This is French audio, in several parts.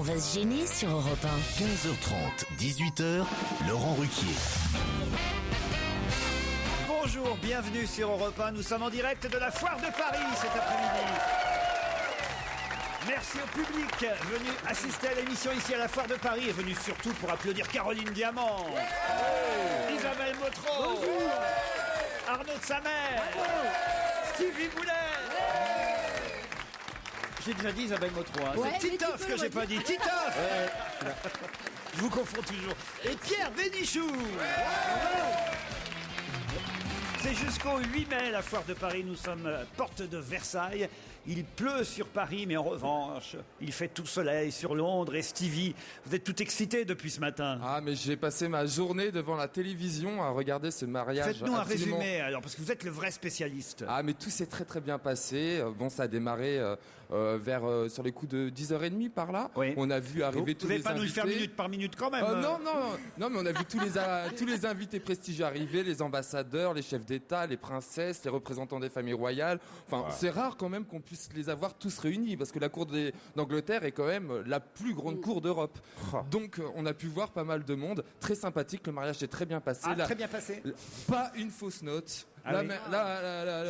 va se gêner sur Europe 1. 15h30, 18h, Laurent Ruquier. Bonjour, bienvenue sur Europe 1. Nous sommes en direct de la Foire de Paris cet après-midi. Merci au public venu assister à l'émission ici à la Foire de Paris et venu surtout pour applaudir Caroline Diamant, Isabelle Motro, Arnaud de Samer, Stevie Boulet. J'ai déjà dit Isabelle Motro, hein. Ouais, C'est Titoff que j'ai pas dit. Titoff. Je vous confonds toujours. Et Pierre Bénichou. C'est jusqu'au 8 mai la Foire de Paris. Nous sommes porte de Versailles. Il pleut sur Paris, mais en revanche, il fait tout soleil sur Londres. Et Stevie, vous êtes tout excité depuis ce matin. Ah, mais j'ai passé ma journée devant la télévision à regarder ce mariage. Faites-nous un absolument... résumé, alors, parce que vous êtes le vrai spécialiste. Ah, mais tout s'est très très bien passé. Bon, ça a démarré vers sur les coups de 10h30 par là. Oui. On a vu arriver tous Vous les n'allez pas nous le invités. faire minute par minute quand même. Non, mais on a vu tous les invités prestigieux arriver, les ambassadeurs, les chefs d'État, les princesses, les représentants des familles royales. Enfin, c'est rare quand même qu'on puisse les avoir tous réunis, parce que la cour d'Angleterre est quand même la plus grande cour d'Europe. Donc, on a pu voir pas mal de monde. Très sympathique, le mariage s'est très bien passé. Très bien passé. Pas une fausse note. Ah oui.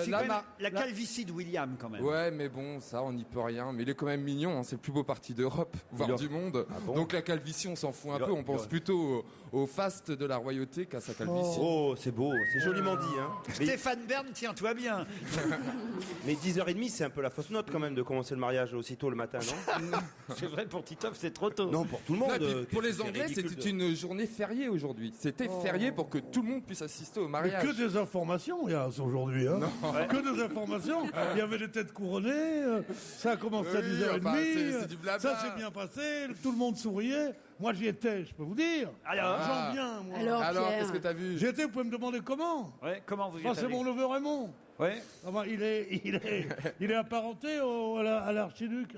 C'est quand même la calvitie de William quand même. Ouais, mais bon, ça, on n'y peut rien. Mais il est quand même mignon, hein. C'est le plus beau parti d'Europe, voire du monde. Ah bon. Donc la calvitie, on s'en fout un peu. On pense plutôt au faste de la royauté qu'à sa calvitie. Oh, c'est beau, c'est joliment dit. Hein. Stéphane Bern, tiens-toi bien. Mais 10h30, c'est un peu la fausse note quand même de commencer le mariage aussitôt le matin, non? C'est vrai, pour Titoff, c'est trop tôt. Non, pour tout le monde. Non, et puis, pour les c'est Anglais, ridicule c'était une journée fériée aujourd'hui. C'était férié pour que tout le monde puisse assister au mariage. Que des informations, il y a aujourd'hui. Hein. Que des informations. Il y avait des têtes couronnées. Ça a commencé à 10h30. Enfin, c'est du blabla. Ça s'est bien passé. Tout le monde souriait. Moi, j'y étais, je peux vous dire. Alors, J'en viens, moi. Alors, Pierre. qu'est-ce que t'as vu? J'y étais, vous pouvez me demander comment. ouais, comment vous y Moi, êtes c'est allé mon neveu Raymond. Ouais. Ah, bah, il est apparenté à l'archiduc.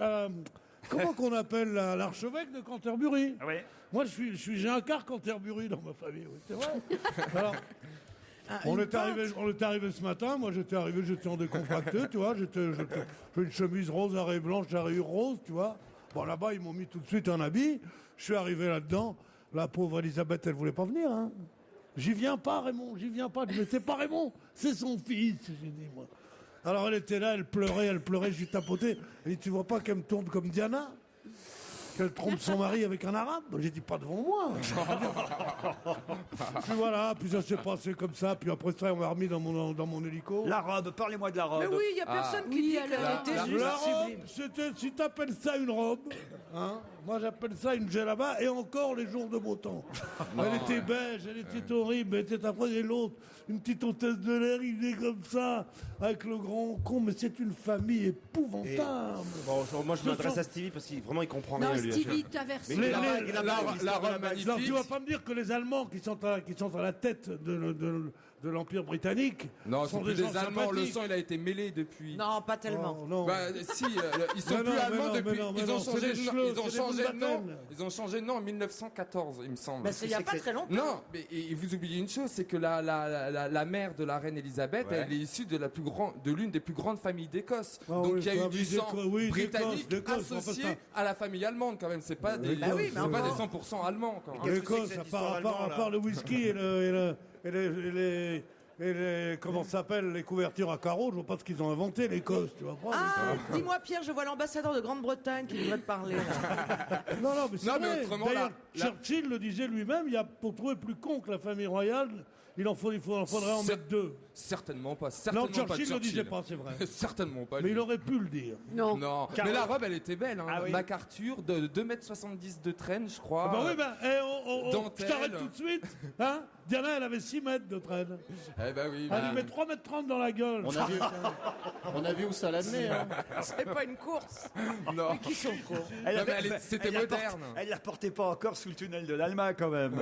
Comment qu'on appelle l'archevêque de Canterbury? Ah ouais. Moi, j'ai un quart Canterbury dans ma famille. Oui, c'est vrai. Alors, on est arrivé ce matin. Moi, j'étais en décontracté, tu vois. J'ai une chemise rose, arrêt blanche, à rayures rose, tu vois. Bon, là-bas, ils m'ont mis tout de suite un habit. Je suis arrivé là-dedans. La pauvre Elisabeth, elle voulait pas venir, hein. J'y viens pas, Raymond, j'y viens pas. Mais c'est pas Raymond, c'est son fils, j'ai dit, moi. Alors, elle était là, elle pleurait, je lui tapotais. Elle dit, tu vois pas qu'elle me tourne comme Diana? Qu'elle trompe son mari avec un arabe? J'ai dit, pas devant moi. Puis voilà, puis ça s'est passé comme ça. Puis après ça, on m'a remis dans mon hélico. La robe, parlez-moi de la robe. Mais oui, il n'y a personne qui dit qu'elle était juste La robe, sublime. si t'appelles ça une robe, hein, moi j'appelle ça une djellaba, et encore les jours de beau temps. Elle était beige, elle était horrible, elle était affreuse, et l'autre, une petite hôtesse de l'air, il est comme ça, avec le grand con, mais c'est une famille épouvantable. Bon, moi je m'adresse à Stevie parce qu'il vraiment il comprend Non, rien lui. Stevie, t'inverses. Mais La robe magnifique. Alors tu vas pas me dire que les Allemands qui sont à la tête de l'Empire britannique Non, ce sont sont plus gens des Allemands. Le sympathiques. sang, il a été mêlé depuis. Non, pas tellement. Oh, non. Bah si, ils sont Mais plus non, allemands mais non, depuis. mais non, mais Ils ont non, changé c'est de des nom. schleux, Ils ont c'est des changé de nom. boules Ils ont changé de nom en 1914, il me semble. Bah, c'est il n'y a pas très longtemps. Non, mais et vous oubliez une chose, c'est que la mère de la reine Elisabeth, Ouais. elle est issue de l'une des plus grandes familles d'Écosse. Ah Donc oui, il y a eu famille du sang d'Écosse, oui, britannique d'Écosse, associé enfin, à la famille allemande quand même. C'est pas des, Bah oui, mais c'est pas des encore. 100% allemands quand même. Qu'est-ce que c'est que L'Écosse, cette à histoire part allemande, le whisky et les comment ça s'appelle, les couvertures à carreaux, je vois pas ce qu'ils ont inventé, l'Écosse, tu vois pas. Ah, dis-moi Pierre, je vois l'ambassadeur de Grande-Bretagne qui voudrait te parler. Là. Non, mais c'est Non, mais vrai. autrement, D'ailleurs, la- Churchill le disait lui-même, pour trouver plus con que la famille royale, il en faudrait en C'est- mettre deux. Certainement pas. Non, Certainement pas Churchill de le disait Churchill. pas, c'est vrai. Certainement pas. Mais lui. il aurait pu le dire. Non. Non, Car- mais la robe, elle était belle. Hein. Ah oui. MacArthur, de 2,70 m de traîne, je crois. Ah bah oui, je dentelle. t'arrête tout de suite. Hein, Diana, elle avait 6 mètres de traîne. Eh ben oui. Elle lui met 3,30 m dans la gueule. On a vu où ça l'amenait. Hein. C'est pas une course. Non. Qui sont cons. Non, mais c'était moderne. Elle la portait pas encore sous le tunnel de l'Alma quand même.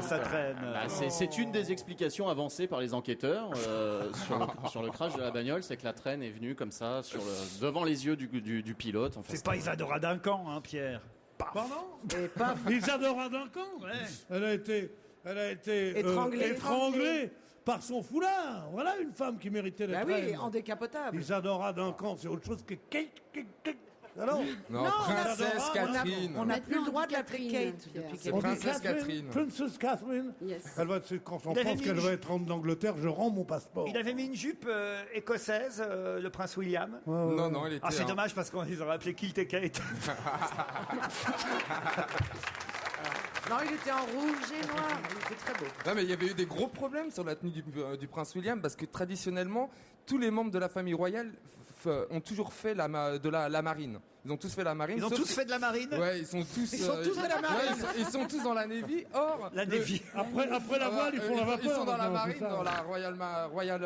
Ça traîne. Bah, c'est une des explications avancées par les enquêteurs sur le crash de la bagnole, c'est que la traîne est venue comme ça devant les yeux du pilote. En fait, C'est pas Isadora Duncan, hein, Pierre. Paf. Pardon Et paf. Isadora Duncan. Elle a été Étranglée. étranglée par son foulard. Voilà une femme qui méritait Bah d'être oui, reine. en décapotable. Isadora Duncan, c'est autre chose que... Alors, Non, Non, Princesse Catherine. On n'a plus le droit de l'appeler Catherine, Kate. Pierre. depuis C'est on dit Princesse Catherine. Princess Catherine. Yes. Elle va, quand on Il avait pense mis qu'elle une va être reine d'Angleterre, je rends mon passeport. Il avait mis une jupe écossaise, le prince William. Non, il était. Ah, c'est dommage parce qu'on les aurait appelés Kilt et Kate. Non, il était en rouge et noir. Il était très beau. Non, mais il y avait eu des gros problèmes sur la tenue du prince William parce que traditionnellement, tous les membres de la famille royale ont toujours fait la marine. Ils ont tous fait la marine. Ils ont sauf tous fait de la marine. Ouais, ils sont tous. Ils sont tous de la marine. ouais, ils sont tous dans la Navy. Or, La Navy. Après la voile, ils font la vapeur. Ils sont dans la maintenant, c'est marine, ça. dans la Royal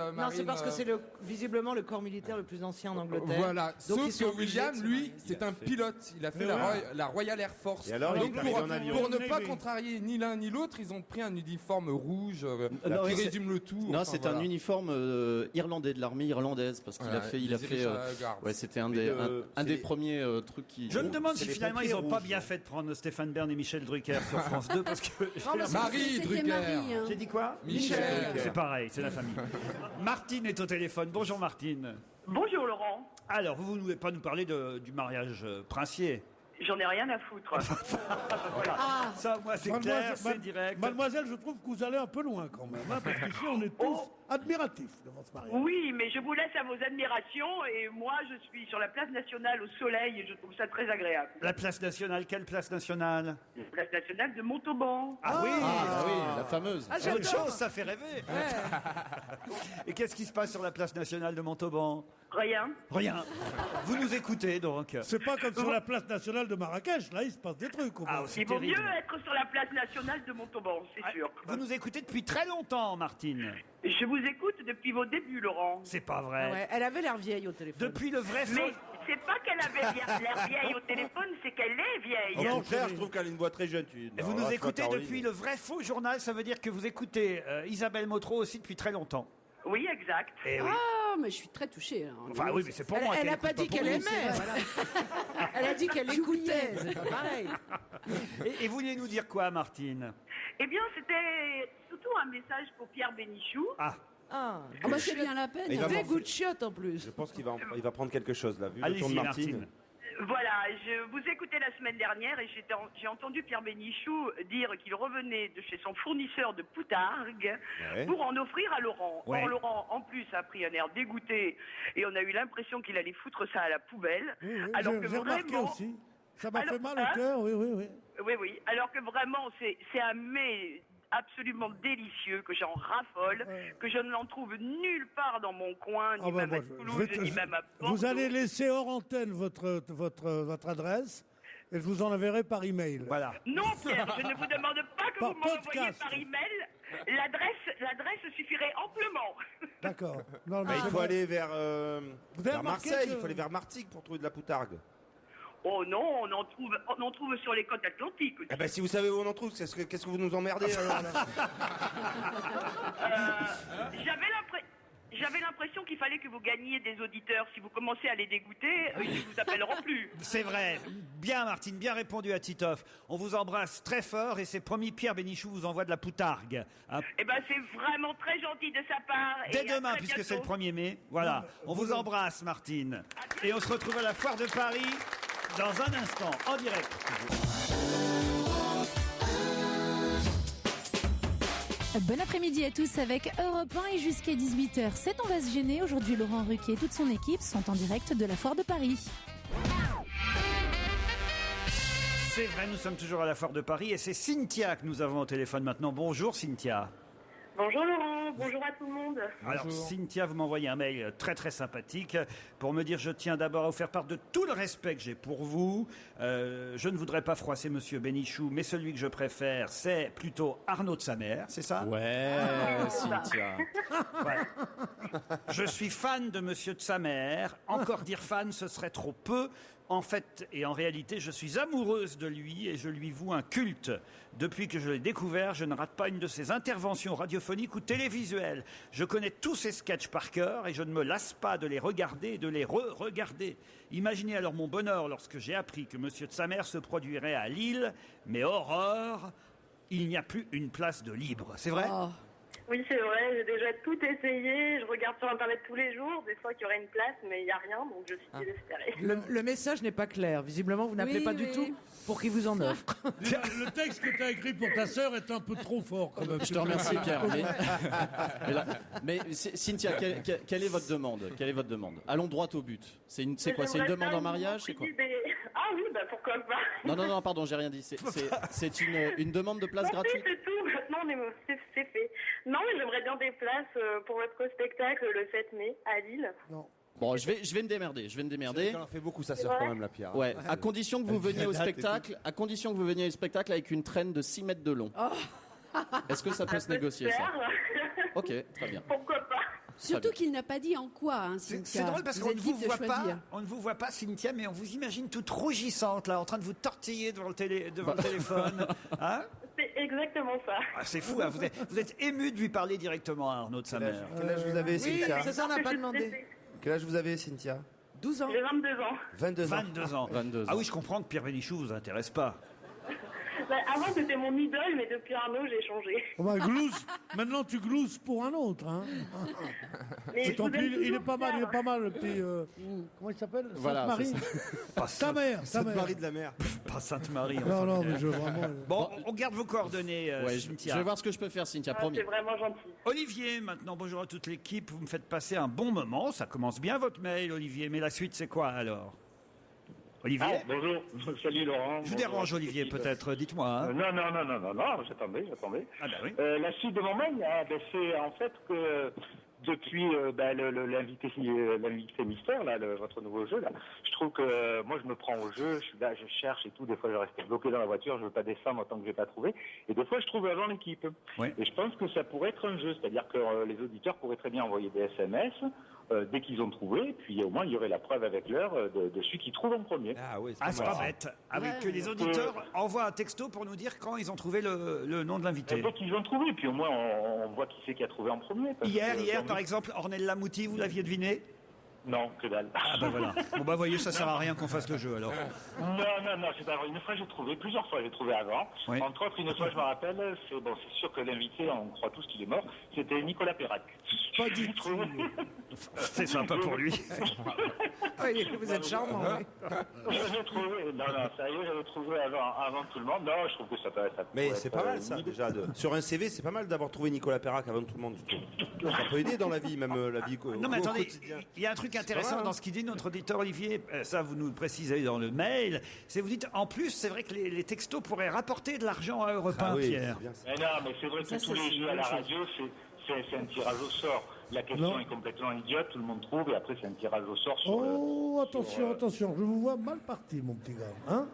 Marine. Non, c'est parce que c'est visiblement le corps militaire le plus ancien en Angleterre. Voilà, Donc, ils sauf sont que obligés William, de se lui, marier. c'est un pilote. Il a fait Mais la Royal Air Force. Et alors, il Donc, est arrivé en avion. pour ne pas Navy. contrarier ni l'un ni l'autre, ils ont pris un uniforme rouge non, qui oui, c'est- résume le tout. Non, Enfin, c'est voilà. un uniforme irlandais de l'armée irlandaise parce qu'il Voilà, a fait, les Irish ouais, c'était un Mais des, le- un c'est des les- premiers trucs qui. Je me demande c'est si les finalement ils pompiers n'ont pas rouges. bien fait de prendre Stéphane Bern et Michel Drucker sur France 2 parce que. Marie C'était Drucker. Marie, hein. J'ai dit quoi Michel. C'est pareil, c'est la famille. Martine est au téléphone. Bonjour Martine. Bonjour Laurent, Alors, vous ne voulez pas nous parler du mariage princier. j'en ai rien à foutre. Ah, Ça, moi, c'est clair, c'est direct. Mademoiselle, je trouve que vous allez un peu loin quand même, hein, parce qu'ici on est tous admiratifs devant ce mariage. Oui, mais je vous laisse à vos admirations et moi je suis sur la place nationale au soleil et je trouve ça très agréable. La place nationale, quelle place nationale? La place nationale de Montauban. Ah oui Ah oui, la fameuse. C'est autre chose, ça fait rêver. Et qu'est-ce qui se passe sur la place nationale de Montauban? Rien. Rien. Vous nous écoutez donc. C'est pas comme sur la place nationale de Marrakech, là il se passe des trucs. au Ah, moins. c'est Il vaut terrible. mieux être sur la place nationale de Montauban, c'est sûr. Vous nous écoutez depuis très longtemps, Martine. Je vous écoute depuis vos débuts, Laurent. C'est pas vrai. ouais, elle avait l'air vieille au téléphone. Depuis le vrai Mais faux. c'est pas qu'elle avait l'air vieille au téléphone, c'est qu'elle est vieille. Au contraire, je trouve qu'elle a une voix très jeune. Vous nous écoutez depuis le vrai faux journal, ça veut dire que vous écoutez Isabelle Motro aussi depuis très longtemps. Oui, exact. Eh oui. Ah, mais je suis très touchée. Là. Enfin oui, mais c'est pour moi. Elle n'a qu'elle pas écoute dit pour qu'elle vous. aimait. Elle a dit qu'elle écoutait. C'est pas pareil. Et vous vouliez nous dire quoi, Martine? Eh bien, c'était surtout un message pour Pierre Bénichou. Ah, Ah, Ah bah c'est bien la peine. Mais il va des m'en- goûts de chiottes en plus. Je pense qu'il va prendre quelque chose là, vu le ton allez-y, de Martine. Martine. Voilà, je vous écoutais la semaine dernière et j'ai entendu Pierre Bénichou dire qu'il revenait de chez son fournisseur de poutargue Ouais. pour en offrir à Laurent. Ouais. Or, Laurent, en plus, a pris un air dégoûté et on a eu l'impression qu'il allait foutre ça à la poubelle. Oui, oui, alors que j'ai remarqué vraiment, aussi. Ça m'a Alors, fait mal hein au cœur, oui, oui, oui. oui, alors que vraiment, c'est un mets absolument délicieux, que j'en raffole, que je ne l'en trouve nulle part dans mon coin, ni Ah bah, même moi, à je Toulouse, vais te- ni même à Bordeaux. Vous allez laisser hors antenne votre adresse et je vous en enverrai par email. Voilà. Non, Pierre, je ne vous demande pas que Par vous m'envoyiez podcast. par email. L'adresse suffirait amplement. D'accord. Non, mais Il c'est faut vrai. aller vers, Vous avez vers remarqué Marseille, que- il faut aller vers Martigues pour trouver de la poutargue. Oh non, on en trouve sur les côtes atlantiques aussi. Eh ben si vous savez où on en trouve, qu'est-ce que vous nous emmerdez alors, là J'avais l'impression qu'il fallait que vous gagniez des auditeurs. Si vous commencez à les dégoûter, ils ne vous appelleront plus. C'est vrai. Bien, Martine, bien répondu à Titoff. On vous embrasse très fort et c'est promis, Pierre Bénichou vous envoie de la poutargue. Hein, Eh ben, c'est vraiment très gentil de sa part. dès et à demain, très puisque c'est le bientôt. 1er mai. Voilà. On vous embrasse, Martine. Et on se retrouve à la Foire de Paris dans un instant, en direct. Bon après-midi à tous avec Europe 1 et jusqu'à 18h. C'est On va se gêner. Aujourd'hui, Laurent Ruquier et toute son équipe sont en direct de la Foire de Paris. C'est vrai, nous sommes toujours à la Foire de Paris et c'est Cynthia que nous avons au téléphone maintenant. Bonjour, Cynthia. Bonjour Laurent, bonjour à tout le monde. Alors, Cynthia, vous m'envoyez un mail très très sympathique pour me dire: je tiens d'abord à vous faire part de tout le respect que j'ai pour vous. Je ne voudrais pas froisser Monsieur Bénichou, mais celui que je préfère, c'est plutôt Arnaud de sa mère, c'est ça? Ouais, Cynthia. Ouais. Je suis fan de Monsieur de sa mère. Encore dire fan, ce serait trop peu. En fait et en réalité, je suis amoureuse de lui et je lui voue un culte. Depuis que je l'ai découvert, je ne rate pas une de ses interventions radiophoniques ou télévisuelles. Je connais tous ses sketchs par cœur et je ne me lasse pas de les regarder et de les re-regarder. Imaginez alors mon bonheur lorsque j'ai appris que Monsieur de sa mère se produirait à Lille. Mais horreur, il n'y a plus une place de libre. C'est vrai? Oh. Oui, c'est vrai, j'ai déjà tout essayé. Je regarde sur Internet tous les jours, des fois qu'il y aurait une place, mais il n'y a rien, donc je suis désespérée. Le message n'est pas clair. Visiblement, vous n'appelez pas du tout pour qu'il vous en offre. Le texte que tu as écrit pour ta sœur est un peu trop fort, quand même. Je te remercie, Pierre. Mais Cynthia, quelle est votre demande? Quelle est votre demande? Allons droit au but. C'est quoi? C'est une demande en mariage? C'est quoi? Ah oui, bah pourquoi pas. Non, pardon, j'ai rien dit. C'est une demande de place gratuite. C'est tout, maintenant c'est fait. Non, mais j'aimerais bien des places pour votre spectacle le 7 mai à Lille. Non. Bon, je vais me démerder. Elle en fait beaucoup, sa sœur, quand même, la Pierre. Ouais, à condition que vous veniez au spectacle, avec une traîne de 6 mètres de long. Est-ce que ça peut se négocier, ça? Ok, très bien. Pourquoi pas? Surtout qu'il n'a pas dit en quoi, hein, C'est Cynthia. drôle parce Vous qu'on êtes ne vous libre de voit pas, choisir. Cynthia, mais on vous imagine toute rougissante là, en train de vous tortiller devant le téléphone. Hein? C'est exactement ça. Ah, c'est fou, hein, vous êtes ému de lui parler directement à Arnaud de sa mère. Quel âge vous avez, Cynthia? C'est ça, on n'a pas demandé. Quel âge vous avez, Cynthia? 12 ans. J'ai 22 ans. 22 ans. 22 ans. Ah oui, je comprends que Pierre Bénichou vous intéresse pas. Bah, avant, c'était mon idole, mais depuis Arnaud, j'ai changé. Oh bah, maintenant tu glousses pour un autre. Hein. Mais Tant pis, il est pas mal, le petit. Comment il s'appelle? Voilà, Sainte-Marie. Ta mère. Sainte-Marie de la mer. Pas Sainte-Marie. Non, mais je vraiment. Bon, on garde vos coordonnées, Ouais, je Cynthia. vais voir ce que je peux faire, Cynthia, Ah, promis. c'est vraiment gentil. Olivier, maintenant, bonjour à toute l'équipe. Vous me faites passer un bon moment. Ça commence bien votre mail, Olivier. Mais la suite, c'est quoi alors? Olivier? Bonjour, salut Laurent. Je vous dérange, Olivier, peut-être. Dites-moi. Hein. Non, j'attendais. Ah bah oui. La suite de mon mail, c'est en fait que depuis l'invité mystère, là, votre nouveau jeu, là, je trouve que moi je me prends au jeu, je suis là, je cherche et tout, des fois je reste bloqué dans la voiture, je veux pas descendre tant que j'ai pas trouvé, et des fois je trouve avant l'équipe. Oui. Et je pense que ça pourrait être un jeu, c'est-à-dire que les auditeurs pourraient très bien envoyer des SMS dès qu'ils ont trouvé, puis au moins il y aurait la preuve avec l'heure de celui qui trouve en premier. Ah oui, C'est pas bête. Ah oui, que les auditeurs envoient un texto pour nous dire quand ils ont trouvé le nom de l'invité. Dès qu'ils ont trouvé, puis au moins on voit qui c'est qui a trouvé en premier. Hier, par exemple, Ornella Mouti, vous l'aviez deviné? Non, que dalle. Ah bah voilà. Bon bah voyez, ça sert à rien qu'on fasse le jeu alors. Non, c'est pas vrai. Une fois j'ai trouvé, plusieurs fois j'ai trouvé avant. Oui. Entre autres, une fois je me rappelle, c'est sûr que l'invité, on croit tous qu'il est mort, c'était Nicolas Perrac. Pas du tout. C'est sympa pour lui. Oui, vous êtes charmant. J'avais trouvé, sérieux, j'avais trouvé avant tout le monde. Non, je trouve que ça peut être. Mais c'est pas mal ça, déjà. Sur un CV, c'est pas mal d'avoir trouvé Nicolas Perrac avant tout le monde. Ça peut aider dans la vie, même la vie Non mais au attendez, quotidien. il y a un truc intéressant pas mal, dans ce qu'il dit notre auditeur Olivier, ça vous nous le précisez dans le mail, c'est vous dites en plus c'est vrai que les textos pourraient rapporter de l'argent à Europe 1, Pierre. Mais non, mais c'est vrai que tous les jeux à la radio, c'est un tirage au sort. La question est complètement idiote, tout le monde trouve, et après c'est un tirage au sort sur Attention, je vous vois mal parti, mon petit gars. Hein?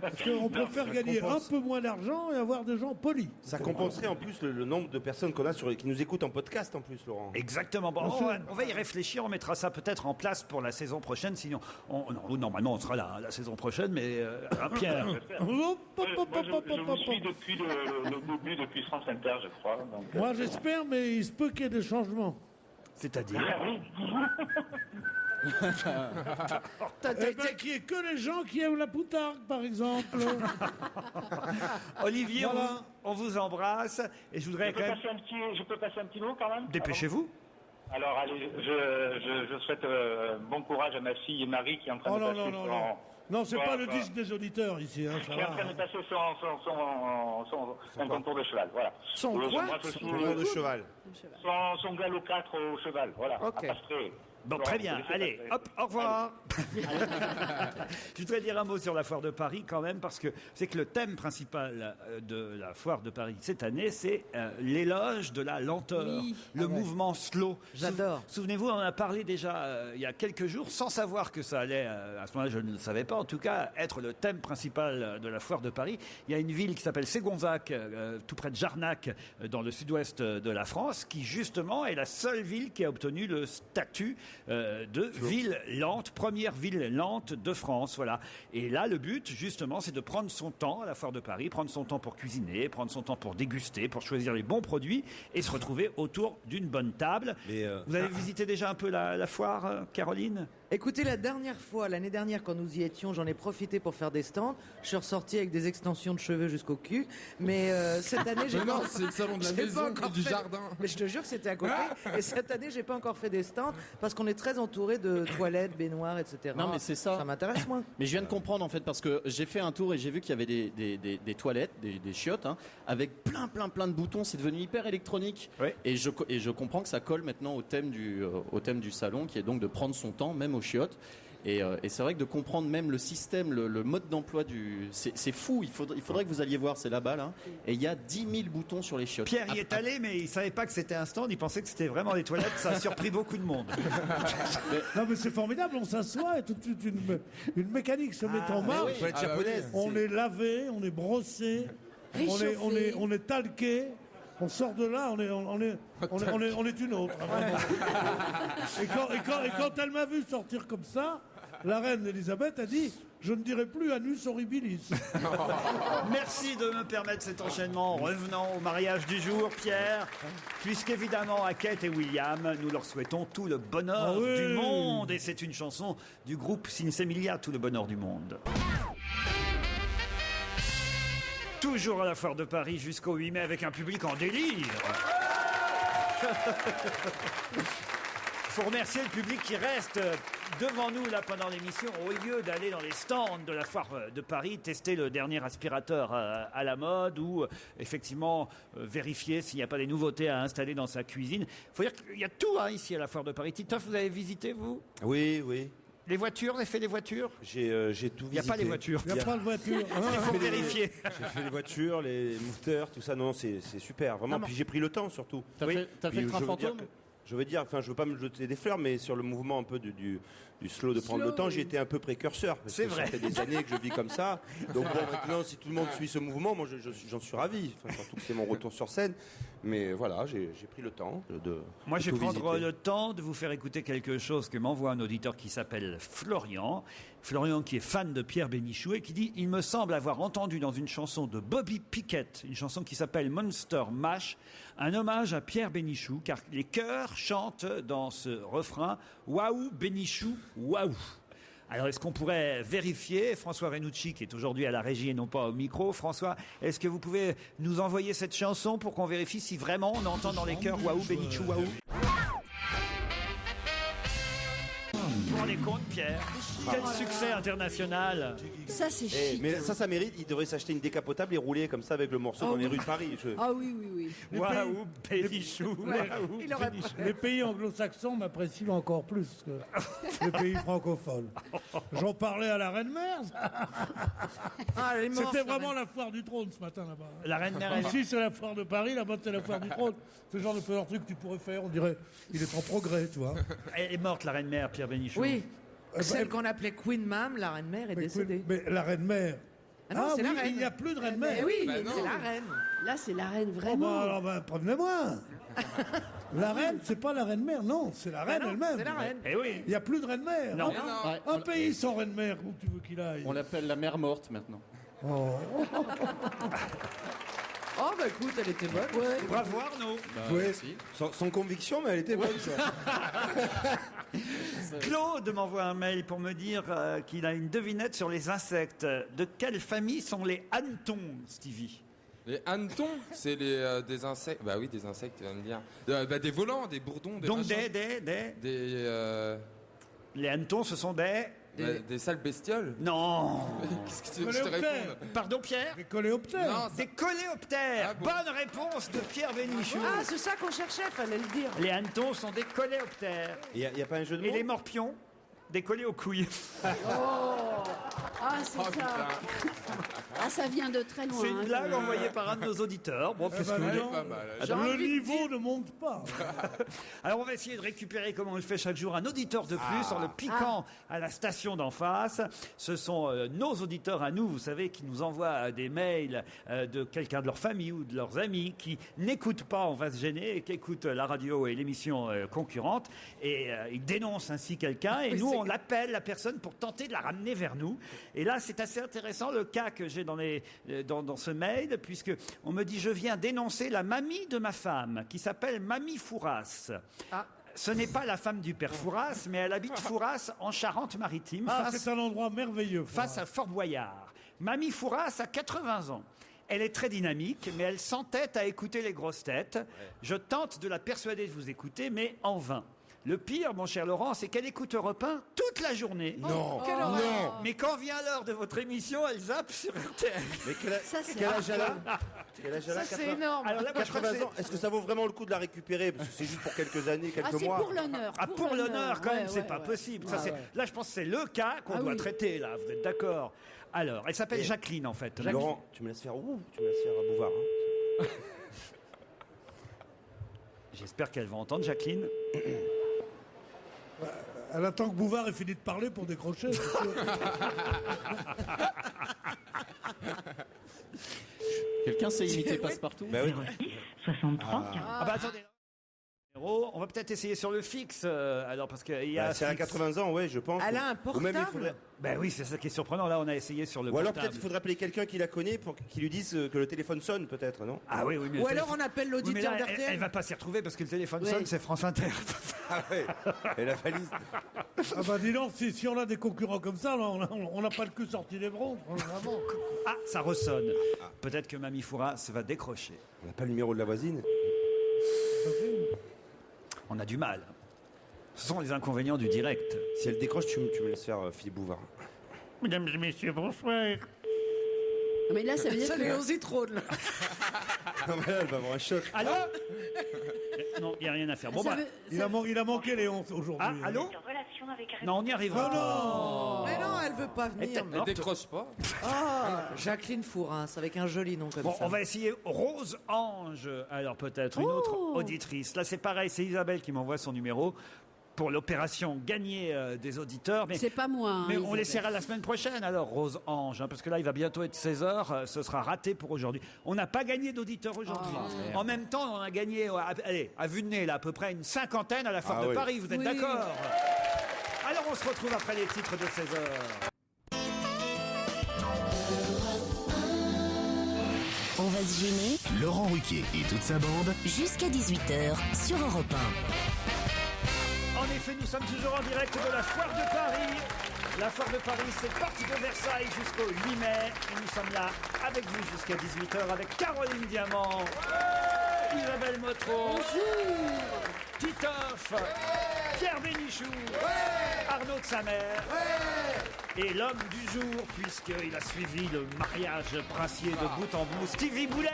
Parce qu'on préfère gagner un peu moins d'argent et avoir des gens polis. Ça compenserait en plus le nombre de personnes qu'on a qui nous écoutent en podcast en plus, Laurent. Exactement. Bon, on va y réfléchir, on mettra ça peut-être en place pour la saison prochaine, sinon normalement on sera là la saison prochaine, mais Pierre. je vous suis depuis le début, depuis France Inter, je crois. Donc, Moi j'espère, mais il se peut qu'il y ait des changements. C'est-à-dire qu'il n'y ait que les gens qui aiment la poutargue, par exemple. Olivier, on vous embrasse et je voudrais je peux passer un petit mot quand même. Dépêchez-vous. Alors allez, je souhaite bon courage à ma fille Marie qui est en train de passer Non, c'est pas le disque des auditeurs ici. Hein, qui est en train de passer son concours de cheval, voilà. Son quoi? Concours de cheval. Son galop 4 au cheval, voilà. Ok. Bon, très bien. Allez, hop, au revoir. Je voudrais dire un mot sur la Foire de Paris quand même, parce que c'est que le thème principal de la Foire de Paris cette année, c'est l'éloge de la lenteur, le mouvement slow. J'adore. Souvenez-vous, on en a parlé déjà il y a quelques jours, sans savoir que ça allait, à ce moment-là je ne le savais pas, en tout cas, être le thème principal de la Foire de Paris. Il y a une ville qui s'appelle Ségonzac, tout près de Jarnac, dans le sud-ouest de la France, qui justement est la seule ville qui a obtenu le statut de ville lente, première ville lente de France. Voilà. Et là, le but, justement, c'est de prendre son temps à la Foire de Paris, prendre son temps pour cuisiner, prendre son temps pour déguster, pour choisir les bons produits et se retrouver autour d'une bonne table. Vous avez visité déjà un peu la foire, Caroline ? Écoutez, la dernière fois, l'année dernière, quand nous y étions, j'en ai profité pour faire des stands. Je suis ressorti avec des extensions de cheveux jusqu'au cul. Mais cette année, j'ai Mais non, c'est le salon de la maison ou du jardin. Mais je te jure que c'était à côté. Et cette année, j'ai pas encore fait des stands parce qu'on est très entouré de toilettes, baignoires, etc. Non, mais c'est ça. Ça m'intéresse, moi. Mais je viens de comprendre, en fait, parce que j'ai fait un tour et j'ai vu qu'il y avait des toilettes, des chiottes, hein, avec plein de boutons. C'est devenu hyper électronique. Ouais. Et je comprends que ça colle maintenant au thème du salon, qui est donc de prendre son temps, même aux chiottes. Et c'est vrai que de comprendre même le système, le mode d'emploi c'est fou. Il faudrait que vous alliez voir, c'est là-bas, là. Et il y a 10 000 boutons sur les chiottes. Pierre y est allé, mais il savait pas que c'était un stand. Il pensait que c'était vraiment des toilettes. Ça a surpris beaucoup de monde. Non, mais c'est formidable, on s'assoit et tout de suite une mécanique se met en marche. Toilette japonaise. On est lavé, on est brossé, on est talqué. On sort de là, on est une autre. Et quand elle m'a vu sortir comme ça, la reine Elisabeth a dit « Je ne dirai plus Anus horribilis ». Merci de me permettre cet enchaînement. Revenons au mariage du jour, Pierre, puisqu'évidemment à Kate et William, nous leur souhaitons tout le bonheur du monde. Et c'est une chanson du groupe Sinsemilia, tout le bonheur du monde. Toujours à la Foire de Paris jusqu'au 8 mai avec un public en délire. Faut remercier le public qui reste devant nous là pendant l'émission au lieu d'aller dans les stands de la Foire de Paris tester le dernier aspirateur à la mode ou effectivement vérifier s'il n'y a pas des nouveautés à installer dans sa cuisine. Faut dire qu'il y a tout ici à la Foire de Paris. Titoff, vous avez visité vous ? Oui. Les voitures, vous avez fait les voitures ? J'ai tout visité. Il n'y a pas les voitures. Il n'y a pas de voiture. Il faut vérifier. J'ai fait les voitures, les moteurs, tout ça. Non, c'est super, vraiment. Puis j'ai pris le temps surtout. T'as fait le train fantôme ? Je veux dire, je veux pas me jeter des fleurs, mais sur le mouvement un peu du slow, de prendre le temps, j'ai été un peu précurseur. C'est vrai. Ça fait des années que je vis comme ça. Donc bon, maintenant, si tout le monde suit ce mouvement, moi, j'en suis ravi. Surtout que c'est mon retour sur scène. Mais voilà, j'ai pris le temps de Moi, je vais tout prendre visiter. le temps de vous faire écouter quelque chose que m'envoie un auditeur qui s'appelle Florian. Florian qui est fan de Pierre Bénichou et qui dit « Il me semble avoir entendu dans une chanson de Bobby Pickett, une chanson qui s'appelle Monster Mash, un hommage à Pierre Bénichou, car les chœurs chantent dans ce refrain « Waouh, Bénichou, waouh ». Alors, est-ce qu'on pourrait vérifier, François Renucci, qui est aujourd'hui à la régie et non pas au micro, François, est-ce que vous pouvez nous envoyer cette chanson pour qu'on vérifie si vraiment on entend dans les chœurs « Waouh, Bénichou, waouh ». Vous vous rendez compte, Pierre ? Quel succès international! Ça, c'est chic. Mais ça mérite. Il devrait s'acheter une décapotable et rouler comme ça avec le morceau dans les rues de Paris. Ah oui. Waouh, Bénichou, waouh. Les pays anglo-saxons m'apprécient encore plus que les pays francophones. J'en parlais à la reine-mère. C'était vraiment la foire du trône ce matin là-bas. La reine-mère, Ici, c'est la foire de Paris, là-bas, c'est la foire du trône. C'est le genre de petit truc que tu pourrais faire, on dirait, il est en progrès, tu vois. elle est morte, la reine-mère, Pierre Bénichou. Oui. Celle qu'on appelait Queen Mam, la reine-mère, est décédée. Mais la reine-mère. Ah non, c'est la oui, reine. il n'y a plus de reine-mère. Eh oui, Bah c'est la reine. Là, c'est la reine Oh, vraiment. alors, prévenez-moi. La reine, c'est pas la reine-mère, non, c'est la reine non, elle-même. c'est la reine. Eh oui. Il n'y a plus de reine-mère. Non. Un pays sans reine-mère, où tu veux qu'il aille? On l'appelle la mère morte maintenant. Oh. Oh, bah écoute, elle était bonne. Bravo Arnaud. Oui, sans conviction, mais elle était bonne. Claude m'envoie un mail pour me dire qu'il a une devinette sur les insectes. De quelle famille sont les hannetons, Stevie? Les hannetons, c'est des insectes. Bah oui, des insectes, tu vas me dire. Des volants, des bourdons, des Donc machins. Les hannetons, ce sont des sales bestioles. Non. Qu'est-ce que tu veux que je te réponde? Pardon, Pierre? Des coléoptères. Non, Des coléoptères. Ah bon. Bonne réponse de Pierre Bénichou. Ah, c'est ça qu'on cherchait, fallait le dire. Les hannetons sont des coléoptères. Il n'y a pas un jeu de mots? Et les morpions, des collés aux couilles. Ah, c'est ça. Ah, ça vient de très loin. C'est une hein, blague quand même. envoyée par un de nos auditeurs. Bon, puisque ben vous non. voulez. Le niveau ne monte pas. Alors on va essayer de récupérer, comme on le fait chaque jour, un auditeur de plus en le piquant à la station d'en face. Ce sont nos auditeurs à nous, vous savez, qui nous envoient des mails de quelqu'un de leur famille ou de leurs amis qui n'écoutent pas On va se gêner et qui écoutent la radio et l'émission concurrente. Et ils dénoncent ainsi quelqu'un. Et nous, on appelle la personne pour tenter de la ramener vers nous. Et là, c'est assez intéressant le cas que j'ai dans ce mail, puisque on me dit: je viens dénoncer la mamie de ma femme, qui s'appelle Mamie Fouras. Ce n'est pas la femme du père Fouras, mais elle habite Fouras en Charente-Maritime. C'est un endroit merveilleux. Face à Fort-Boyard. Mamie Fouras a 80 ans. Elle est très dynamique, mais elle s'entête à écouter les grosses têtes. Je tente de la persuader de vous écouter, mais en vain. Le pire, mon cher Laurent, c'est qu'elle écoute Europe 1 toute la journée. Non, quelle horreur. non. Mais quand vient l'heure de votre émission, elle zappe sur RTL. Mais quel âge elle a? Quel âge elle a? Ça, c'est 80 énorme. Alors là, moi, je crois que 80 ans. Est-ce que ça vaut vraiment le coup de la récupérer? Parce que c'est juste pour quelques années, quelques Ah, c'est mois. pour l'honneur. Ah, pour l'honneur, quand même, c'est pas ouais. possible. Ça, Ah, c'est- ouais. Là, je pense que c'est le cas qu'on Ah doit oui. traiter, là. Vous êtes d'accord? Alors, elle s'appelle Et- Jacqueline, en fait. Laurent, tu me laisses faire tu me laisses faire à Bouvard. Hein. J'espère qu'elle va entendre, Jacqueline. Elle attend que Bouvard ait fini de parler pour décrocher. c'est sûr. Quelqu'un sait imiter Passepartout? Bah oui. 63. Ah, bah attendez. On va peut-être essayer sur le fixe, alors, parce qu'il y a. Bah, c'est à fixe. 80 ans, ouais, je pense. Elle a un Ou même, il portable. faudrait... Ben oui, c'est ça qui est surprenant. Là, on a essayé sur le Ou alors portable. peut-être il faudrait appeler quelqu'un qui la connaît pour qu'il lui dise que le téléphone sonne, peut-être, non? Ah oui, oui. Mais Ou le alors téléphone- on appelle Oui, mais l'auditeur là, d'RTL. elle va pas s'y retrouver parce que le téléphone Oui. sonne, c'est France Inter. Ah ouais. Et la valise. Ah bah dis donc, si on a des concurrents comme ça, là, on n'a pas le cul sorti des bronzes. Vraiment. Ah, ça ressonne. Peut-être que Mamie Fouras va décrocher. On n'a pas le numéro de la voisine. On a du mal. Ce sont les inconvénients du direct. Si elle décroche, tu me laisses faire Philippe Bouvard. Mesdames et messieurs, bonsoir. Mais là, ça veut dire Ça lui que... osait trop de là. Non mais là, elle va avoir un choc. Allô? Non, il n'y a rien à faire. Bon, ça bah. veut- Il a manqué Léon aujourd'hui. Ah, allô? En relation avec un Non, on y arrivera. Oh non. Mais non, elle veut pas venir. Elle décroche pas. Ah, Jacqueline Fouras, avec un joli nom comme Bon, ça. on va essayer Rose Ange. Alors peut-être une autre auditrice. Là, c'est pareil, c'est Isabelle qui m'envoie son numéro pour l'opération gagner des auditeurs. Mais C'est pas moi. hein, Mais on Isabelle. l'essaiera la semaine prochaine, alors, Rose Ange, hein, parce que là, il va bientôt être 16h, ce sera raté pour aujourd'hui. On n'a pas gagné d'auditeurs aujourd'hui. En même temps, on a gagné, allez, à vue de nez, là, à peu près une cinquantaine à la Foire Ah de oui. Paris, vous êtes Oui. d'accord? Alors, on se retrouve après les titres de 16h. On va se gêner. Laurent Ruquier et toute sa bande. Jusqu'à 18h sur Europe 1. En effet, nous sommes toujours en direct de la Foire de Paris. La Foire de Paris, c'est parti de Versailles jusqu'au 8 mai. Et nous sommes là avec vous jusqu'à 18h avec Caroline Diamant, Isabelle Motro, Titoff, Pierre Bénichou, Arnaud de Samer et l'homme du jour, puisqu'il a suivi le mariage princier de bout en bout, Stevie Boulet.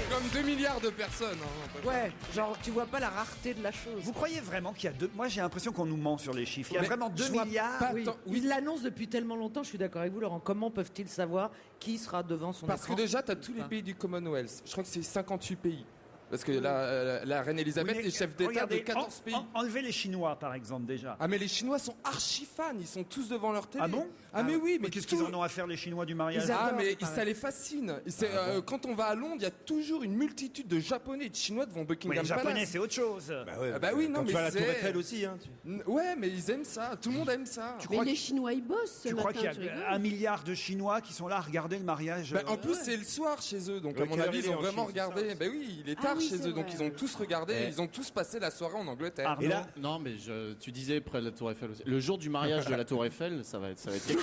Comme 2 milliards de personnes. hein. Ouais, genre tu vois pas la rareté de la chose. Vous croyez vraiment qu'il y a deux... Moi, j'ai l'impression qu'on nous ment sur les chiffres. Il y a Mais vraiment 2 je vois milliards. pas Oui. tant- Ils l'annoncent depuis tellement longtemps, je suis d'accord avec vous Laurent. Comment peuvent-ils savoir qui sera devant son Parce que écran? déjà, tu as tous les pays du Commonwealth. Je crois que c'est 58 pays. Parce que la reine Elisabeth Oui, mais est chef d'État de regardez, 14 pays. Enlevez les Chinois, par exemple, déjà. Ah mais les Chinois sont archi fans, ils sont tous devant leur télé. Ah bon? Ah mais oui, mais qu'est-ce tout- qu'ils en ont à faire, les Chinois du mariage? Ils adorent. Ah mais il paraît. ça les fascine. Quand on va à Londres, il y a toujours une multitude de Japonais et de Chinois devant Oui, Buckingham les Japonais, Palace. c'est autre chose. Ah bah oui, non, Quand mais tu vas à la c'est- Tour Eiffel aussi, hein. Ouais, mais ils aiment ça. Tout le monde aime ça. Mais les Chinois, ils bossent ce Tu matin. crois qu'il y tu rigoles a 1 milliard de Chinois qui sont là à regarder le mariage? Bah, en plus, c'est le soir chez eux, donc à Ouais, mon quelle heure avis, il ils est ont en vraiment Chine, c'est regardé. ça Bah oui, il est Ah tard oui, chez c'est eux, donc vrai. ils ont tous regardé. Ouais. Ils ont tous passé la soirée en Angleterre. Arnaud. Et là, Non, mais tu disais près de la Tour Eiffel aussi. Le jour du mariage de la Tour Eiffel, ça va être quelque chose.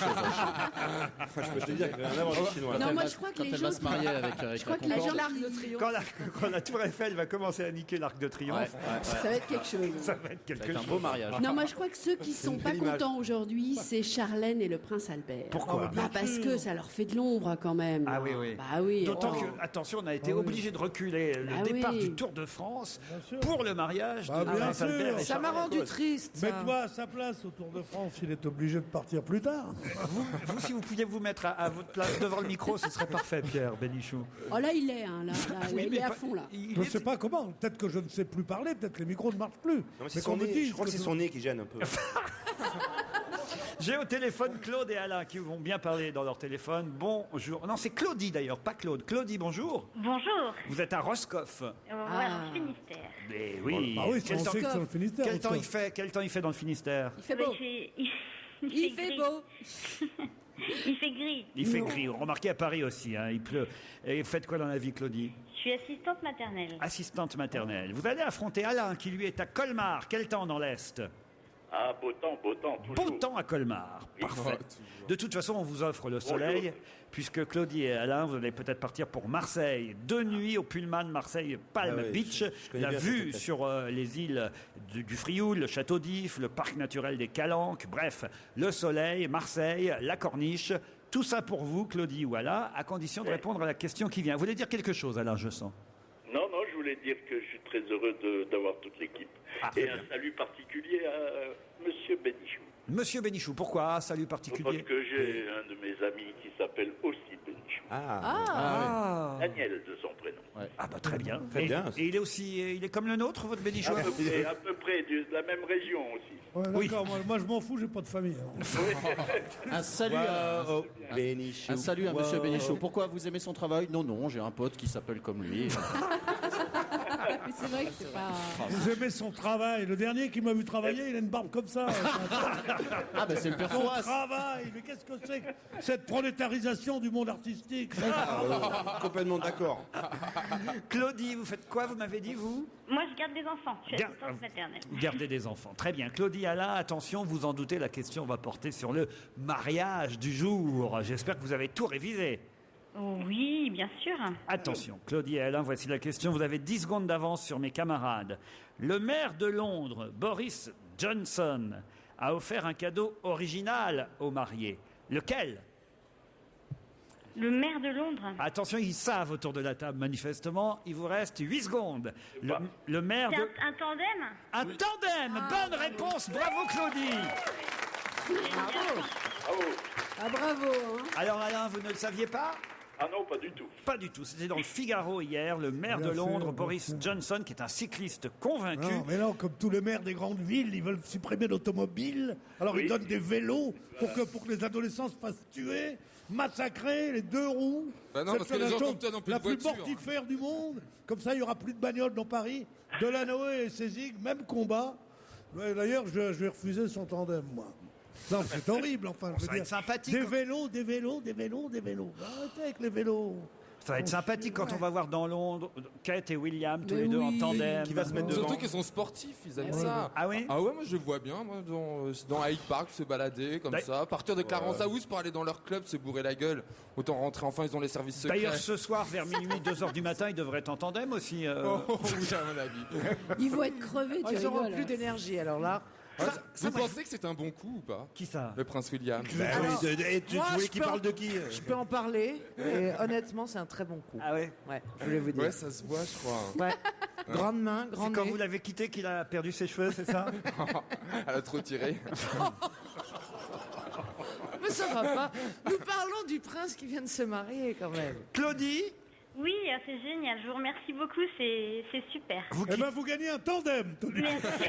je peux te dire qu'il va y en avoir des Chinois. Non, elle moi, va- je crois que quand les elle gens va se marier avec Je crois la que les gens Concorde. L'Arc de Triomphe. Quand la Tour Eiffel va commencer à niquer l'Arc de Triomphe, Ça va être quelque chose. ça va être Ça quelque va être un chose. beau mariage. Non, moi je crois que ceux qui sont une pas belle image. contents aujourd'hui, c'est Charlène et le prince Albert. Pourquoi? Bah, parce que ça leur fait de l'ombre quand même. Ah oui, oui. Bah oui. D'autant oh. que, attention, on a été obligé de reculer le Ah départ départ du Tour de France pour le mariage de bien Prince Albert sûr. et Ça m'a Charlotte. rendu triste. ça. Mets-toi à sa place au Tour de France, il est obligé de partir plus tard. Vous, si vous pouviez vous mettre à votre place devant le micro, ce serait parfait, Pierre Bénichou. Oh là, il est, hein, là, Oui, il mais est à pas- fond là. Je ne sais pas comment. Peut-être que je ne sais plus parler, peut-être que les micros ne marchent plus. Non, mais c'est Mais son qu'on me nez. dise Je crois que c'est son nez qui gêne un peu. J'ai au téléphone Claude et Alain qui vont bien parler dans leur téléphone. Bonjour. Non, c'est Claudie d'ailleurs, pas Claude. Claudie, bonjour. Bonjour. Vous êtes à Roscoff. Voilà, au Finistère. Mais oui. Ah oui, Quel on temps- sait que c'est le Finistère. Quel temps il Roscoff. fait Quel temps il fait dans le Finistère? Il fait Bah, beau. Il fait gris. beau. Il fait gris. Il fait gris. Remarquez à Paris aussi, hein, il pleut. Et faites quoi dans la vie, Claudie? Je suis assistante maternelle. Assistante maternelle. Vous allez affronter Alain qui lui est à Colmar. Quel temps dans l'Est? Ah, beau temps, toujours. Beau temps à Colmar. Parfait. De toute façon, on vous offre le soleil, puisque Claudie et Alain, vous allez peut-être partir pour Marseille. 2 nuits au Pullman Marseille Palm Ah ouais, Beach. je connais La bien cette vue place. sur les îles du Frioul, le château d'If, le parc naturel des Calanques. Bref, le soleil, Marseille, la corniche. Tout ça pour vous, Claudie ou Alain, à condition de répondre à la question qui vient. Vous voulez dire quelque chose, Alain, je sens? Non, je voulais dire que je suis très heureux d'avoir toute l'équipe. très Et bien. un salut particulier à Monsieur Bénichou. Monsieur Bénichou, pourquoi un salut particulier? Parce que j'ai un de mes amis qui s'appelle aussi Bénichou. Ah. Daniel de son prénom. Ah bah très bien. Très bien. Et il est aussi, il est comme le nôtre, votre Bénichou? À peu près de la même région aussi. Ouais, d'accord, moi je m'en fous, j'ai pas de famille. Un salut Bénichou. Un salut à Wow. Monsieur Bénichou. Pourquoi vous aimez son travail? Non, j'ai un pote qui s'appelle comme lui. Mais c'est vrai que c'est pas. Vous aimez son travail. Le dernier qui m'a vu travailler, il a une barbe comme ça. Ah bah c'est le père Son Fouras. travail. Mais qu'est-ce que c'est que cette prolétarisation du monde artistique? Complètement d'accord. Claudie, vous faites quoi, vous m'avez dit, vous? Moi, je garde des enfants. Je suis Garde- assistante maternelle. Gardez des enfants. Très bien. Claudie, Alain, attention, vous en doutez, la question va porter sur le mariage du jour. J'espère que vous avez tout révisé. Oui, bien sûr. Attention, Claudie et Alain, voici la question. Vous avez 10 secondes d'avance sur mes camarades. Le maire de Londres, Boris Johnson, a offert un cadeau original aux mariés. Lequel? Le maire de Londres. Attention, ils savent autour de la table, manifestement. Il vous reste 8 secondes. Le maire C'est de... un tandem. Un tandem. Bonne réponse. Bravo, Claudie. Ah bravo. Hein. Alors, Alain, vous ne le saviez pas? Ah non, pas du tout. Pas du tout. C'était dans le Figaro hier. Le maire de Bien sûr, Londres, bien Boris sûr. Johnson, qui est un cycliste convaincu. Non, mais non, comme tous les maires des grandes villes, ils veulent supprimer l'automobile. Alors ils donnent des vélos pour que les adolescents se fassent tuer, massacrer, les 2 roues. Bah non, C'est parce que les la gens chose comme toi n'ont plus la de plus voiture. mortifère du monde. Comme ça, il n'y aura plus de bagnoles dans Paris. Delanoë et Sézig, même combat. Ouais, d'ailleurs, je vais refuser son tandem, moi. Non, c'est horrible, enfin. Je Ça veux va dire, être sympathique. Des vélos. Arrêtez avec les vélos. Ça va être sympathique quand on va voir dans Londres Kate et William, tous Mais les deux oui. en tandem. Qui va se mettre devant. Surtout qu'ils sont sportifs, ils aiment ça. Ah oui? Ah ouais, moi je le vois bien, moi, dans Hyde Park, se balader comme D'ailleurs- ça. Partir de Clarence House pour aller dans leur club, se bourrer la gueule. Autant rentrer, enfin, ils ont les services secrets. D'ailleurs, ce soir, vers minuit, 2h du matin, ils devraient être en tandem aussi. Oh, oui, à mon avis. Ils vont être crevés, tu Ils n'auront rigoles. plus d'énergie, alors là. Vous pensez que c'est un bon coup ou pas? Qui ça? Le prince William. Alors, Et tu moi, voulais je qu'il peux parle en- de qui? Je peux en parler, et honnêtement, c'est un très bon coup. Ah ouais? Ouais, je voulais vous dire. Ouais, ça se voit, je crois. Ouais. Grande main, C'est grande quand nez. vous l'avez quitté qu'il a perdu ses cheveux, c'est ça? Elle a trop tiré. Mais ça va pas. Nous parlons du prince qui vient de se marier, quand même. Claudie, Oui, c'est génial. Je vous remercie beaucoup. C'est super. Eh ben, vous gagnez un tandem, tenez. Merci.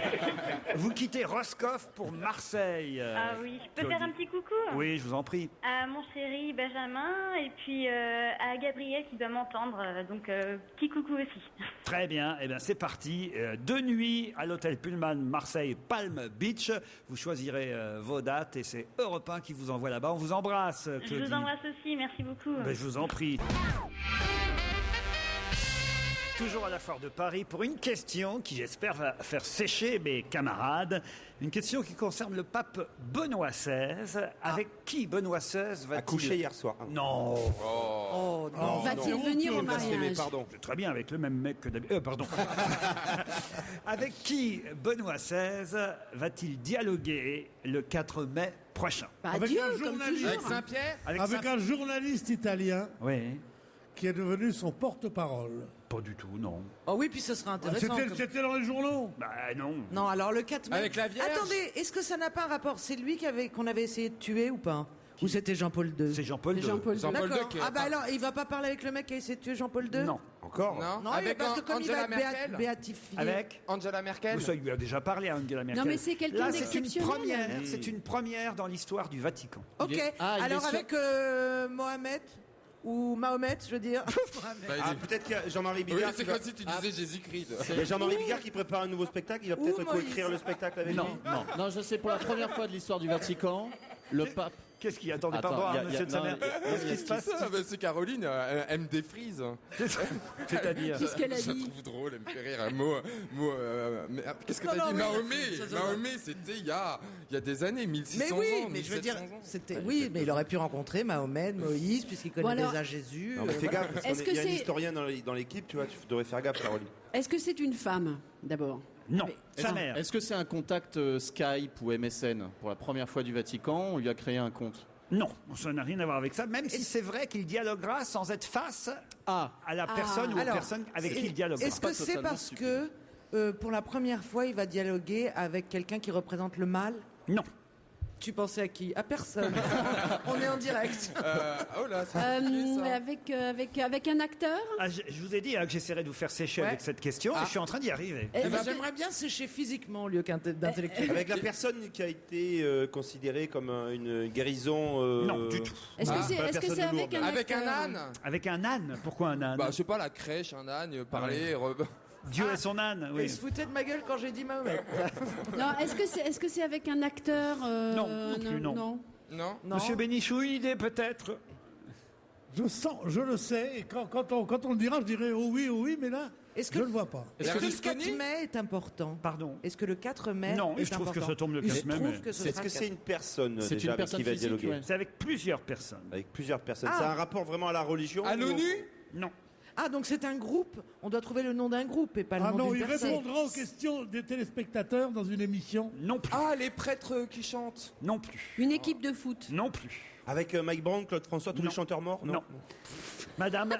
vous quittez Roscoff pour Marseille. Ah oui, je peux Claudie. faire un petit coucou Oui, je vous en prie. à mon chéri Benjamin et puis à Gabriel qui doit m'entendre. Donc, petit coucou aussi. Très bien, eh bien c'est parti. 2 nuits à l'hôtel Pullman Marseille Palm Beach. Vous choisirez vos dates et c'est Europe 1 qui vous envoie là-bas. On vous embrasse, Je Claudie. vous embrasse aussi. Merci beaucoup. Ben, je vous en prie. Toujours à la foire de Paris pour une question qui, j'espère, va faire sécher mes camarades. Une question qui concerne le pape Benoît XVI. Avec qui Benoît XVI va-t-il... A couché hier soir. Non. Oh non. Va-t-il venir au mariage? Pardon. Très bien, avec le même mec que d'habitude. Pardon. Avec qui Benoît XVI va-t-il dialoguer le 4 mai prochain? Bah, Avec Dieu, un comme journaliste. toujours. Avec Saint-Pierre? Avec un journaliste italien Oui. qui est devenu son porte-parole. Pas du tout, non. Oh oui, puis ce sera intéressant. C'était dans les journaux. Bah non. Non, alors le 4 mai. Avec la Vierge. Attendez, est-ce que ça n'a pas un rapport? C'est lui qu'on avait essayé de tuer ou pas? Ou c'était Jean-Paul II? C'est Jean-Paul II. Jean-Paul II D'accord. qui est- Ah bah alors, il va pas parler avec le mec qui a essayé de tuer Jean-Paul II? Non. Encore? Non, Non, parce que comme il va Angela être Merkel. béatifié. Avec Angela Merkel. Ça, il lui a déjà parlé à Angela Merkel. Non, mais c'est quelqu'un Là, c'est une d'exceptionnel. première. C'est une première dans l'histoire du Vatican. Ok, alors avec Mohamed ou Mahomet, je veux dire. Ah, peut-être qu'il y a Jean-Marie Oui, Bigard. c'est qui va- comme si tu disais Jésus-Christ. Il y a Jean-Marie Bigard qui prépare un nouveau spectacle. Il va peut-être coécrire le spectacle avec Non, lui. non, je sais, pour la première fois de l'histoire du Vatican, le pape. Qu'est-ce qu'il y a? Attendez, Attends, pardon, y a- monsieur de sa mère. Qu'est-ce qui se passe? Ah, bah, c'est Caroline, elle me défrise. C'est-à-dire Qu'est-ce qu'elle a Je la dit? trouve drôle, elle me fait rire. Qu'est-ce que Non, t'as non, dit? mais Mahomet. ça, Mahomet, c'était il y a des années, 1600 Mais oui, ans, mais je veux 1700 dire, ans. c'était mais il aurait pu rencontrer Mahomet, Moïse, puisqu'il connaît Bon, alors- déjà Jésus. Non, mais fais voilà. gaffe, parce Est-ce qu'il y a que un c'est- historien dans l'équipe, tu vois, tu devrais faire gaffe, Caroline. Est-ce que c'est une femme, d'abord? Non, Mais- sa mère. Est-ce que c'est un contact Skype ou MSN? Pour la première fois du Vatican, on lui a créé un compte. Non, ça n'a rien à voir avec ça, même si c'est vrai qu'il dialoguera sans être face à la personne ou aux Alors, personnes avec qui il dialoguera. Est-ce que c'est parce que pour la première fois, il va dialoguer avec quelqu'un qui représente le mal? Non. Tu pensais à qui? À personne. On est en direct. Oh là, c'est compliqué, ça. Avec un acteur? Ah, je vous ai dit que j'essaierais de vous faire sécher Ouais. avec cette question et je suis en train d'y arriver. Eh ben, j'aimerais bien sécher physiquement au lieu d'intellectuel. Avec la personne qui a été considérée comme une guérison. Non, du tout. Est-ce que c'est pas la est-ce que personne c'est avec lourde. un Avec un acteur? âne. Avec un âne? Pourquoi un âne? Bah, je sais pas, la crèche, un âne, parler. Dieu est son âne, Il oui. se foutait de ma gueule quand j'ai dit Mahomet. Non, est-ce que c'est avec un acteur? Non, non plus, non. Non. Non. Monsieur Bénichou, une idée peut-être? Je le sais, et quand on le dira, je dirai oh oui, mais là, Est-ce que je ne le vois pas. Est-ce que le Berlusconi 4 mai est important? Pardon. Est-ce que le 4 mai Non, est je trouve important? que ça tombe le Je 4 mai, trouve mais- que ce Est-ce sera que le c'est une personne C'est déjà une avec personne qui va physique, dialoguer? ouais. C'est avec plusieurs personnes. Avec plusieurs personnes. Ah. Ça a un rapport vraiment à la religion? À ou- l'ONU? Non. Ah, donc c'est un groupe. On doit trouver le nom d'un groupe et pas le Ah nom non, d'une il personne. répondra aux questions des téléspectateurs dans une émission. Non plus. Ah, les prêtres qui chantent. Non plus. Une équipe de foot? Non plus. Avec Mike Brown, Claude François, tous Non. les chanteurs morts? Non. Madame,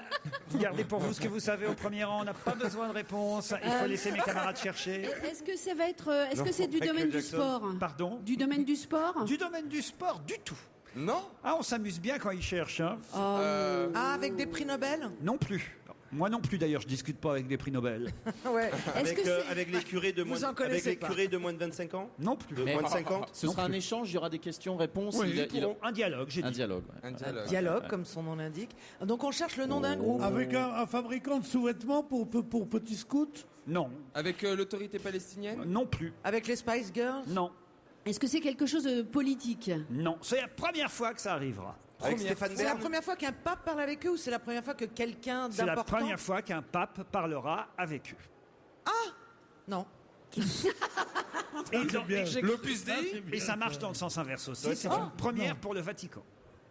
gardez pour vous ce que vous savez au premier rang. On n'a pas besoin de réponse. Il faut laisser mes camarades chercher. Est-ce que ça va être est-ce Non, que c'est du Michael domaine du Jackson. sport? Pardon? Du domaine du sport? Du domaine du sport, du tout. Non. Ah, on s'amuse bien quand ils cherchent. Hein. Ah, avec des prix Nobel? Non plus. Moi non plus d'ailleurs, je discute pas avec des prix Nobel. Ouais. Est-ce que c'est Avec les curés de Vous moins en connaissez avec les pas. curés de moins de 25 ans? Non plus. De moins de 50? Ce sera un échange, il y aura des questions-réponses. Oui, il a- un dialogue, j'ai Un dit. dialogue. Ouais. Un dialogue. Dialogue, comme son nom l'indique. Donc on cherche le nom d'un groupe. Avec un fabricant de sous-vêtements pour petits scouts? Non. Avec l'autorité palestinienne? Non plus. Avec les Spice Girls? Non. Est-ce que c'est quelque chose de politique? Non. C'est la première fois que ça arrivera. Avec Stéphane C'est la Bern? première fois qu'un pape parle avec eux ou c'est la première fois que quelqu'un C'est la d'important? première fois qu'un pape parlera avec eux. Non. Et, dans- bien. L'Opus Dei? et ça marche dans le sens inverse aussi. Ouais, C'est c'est une première pour le Vatican.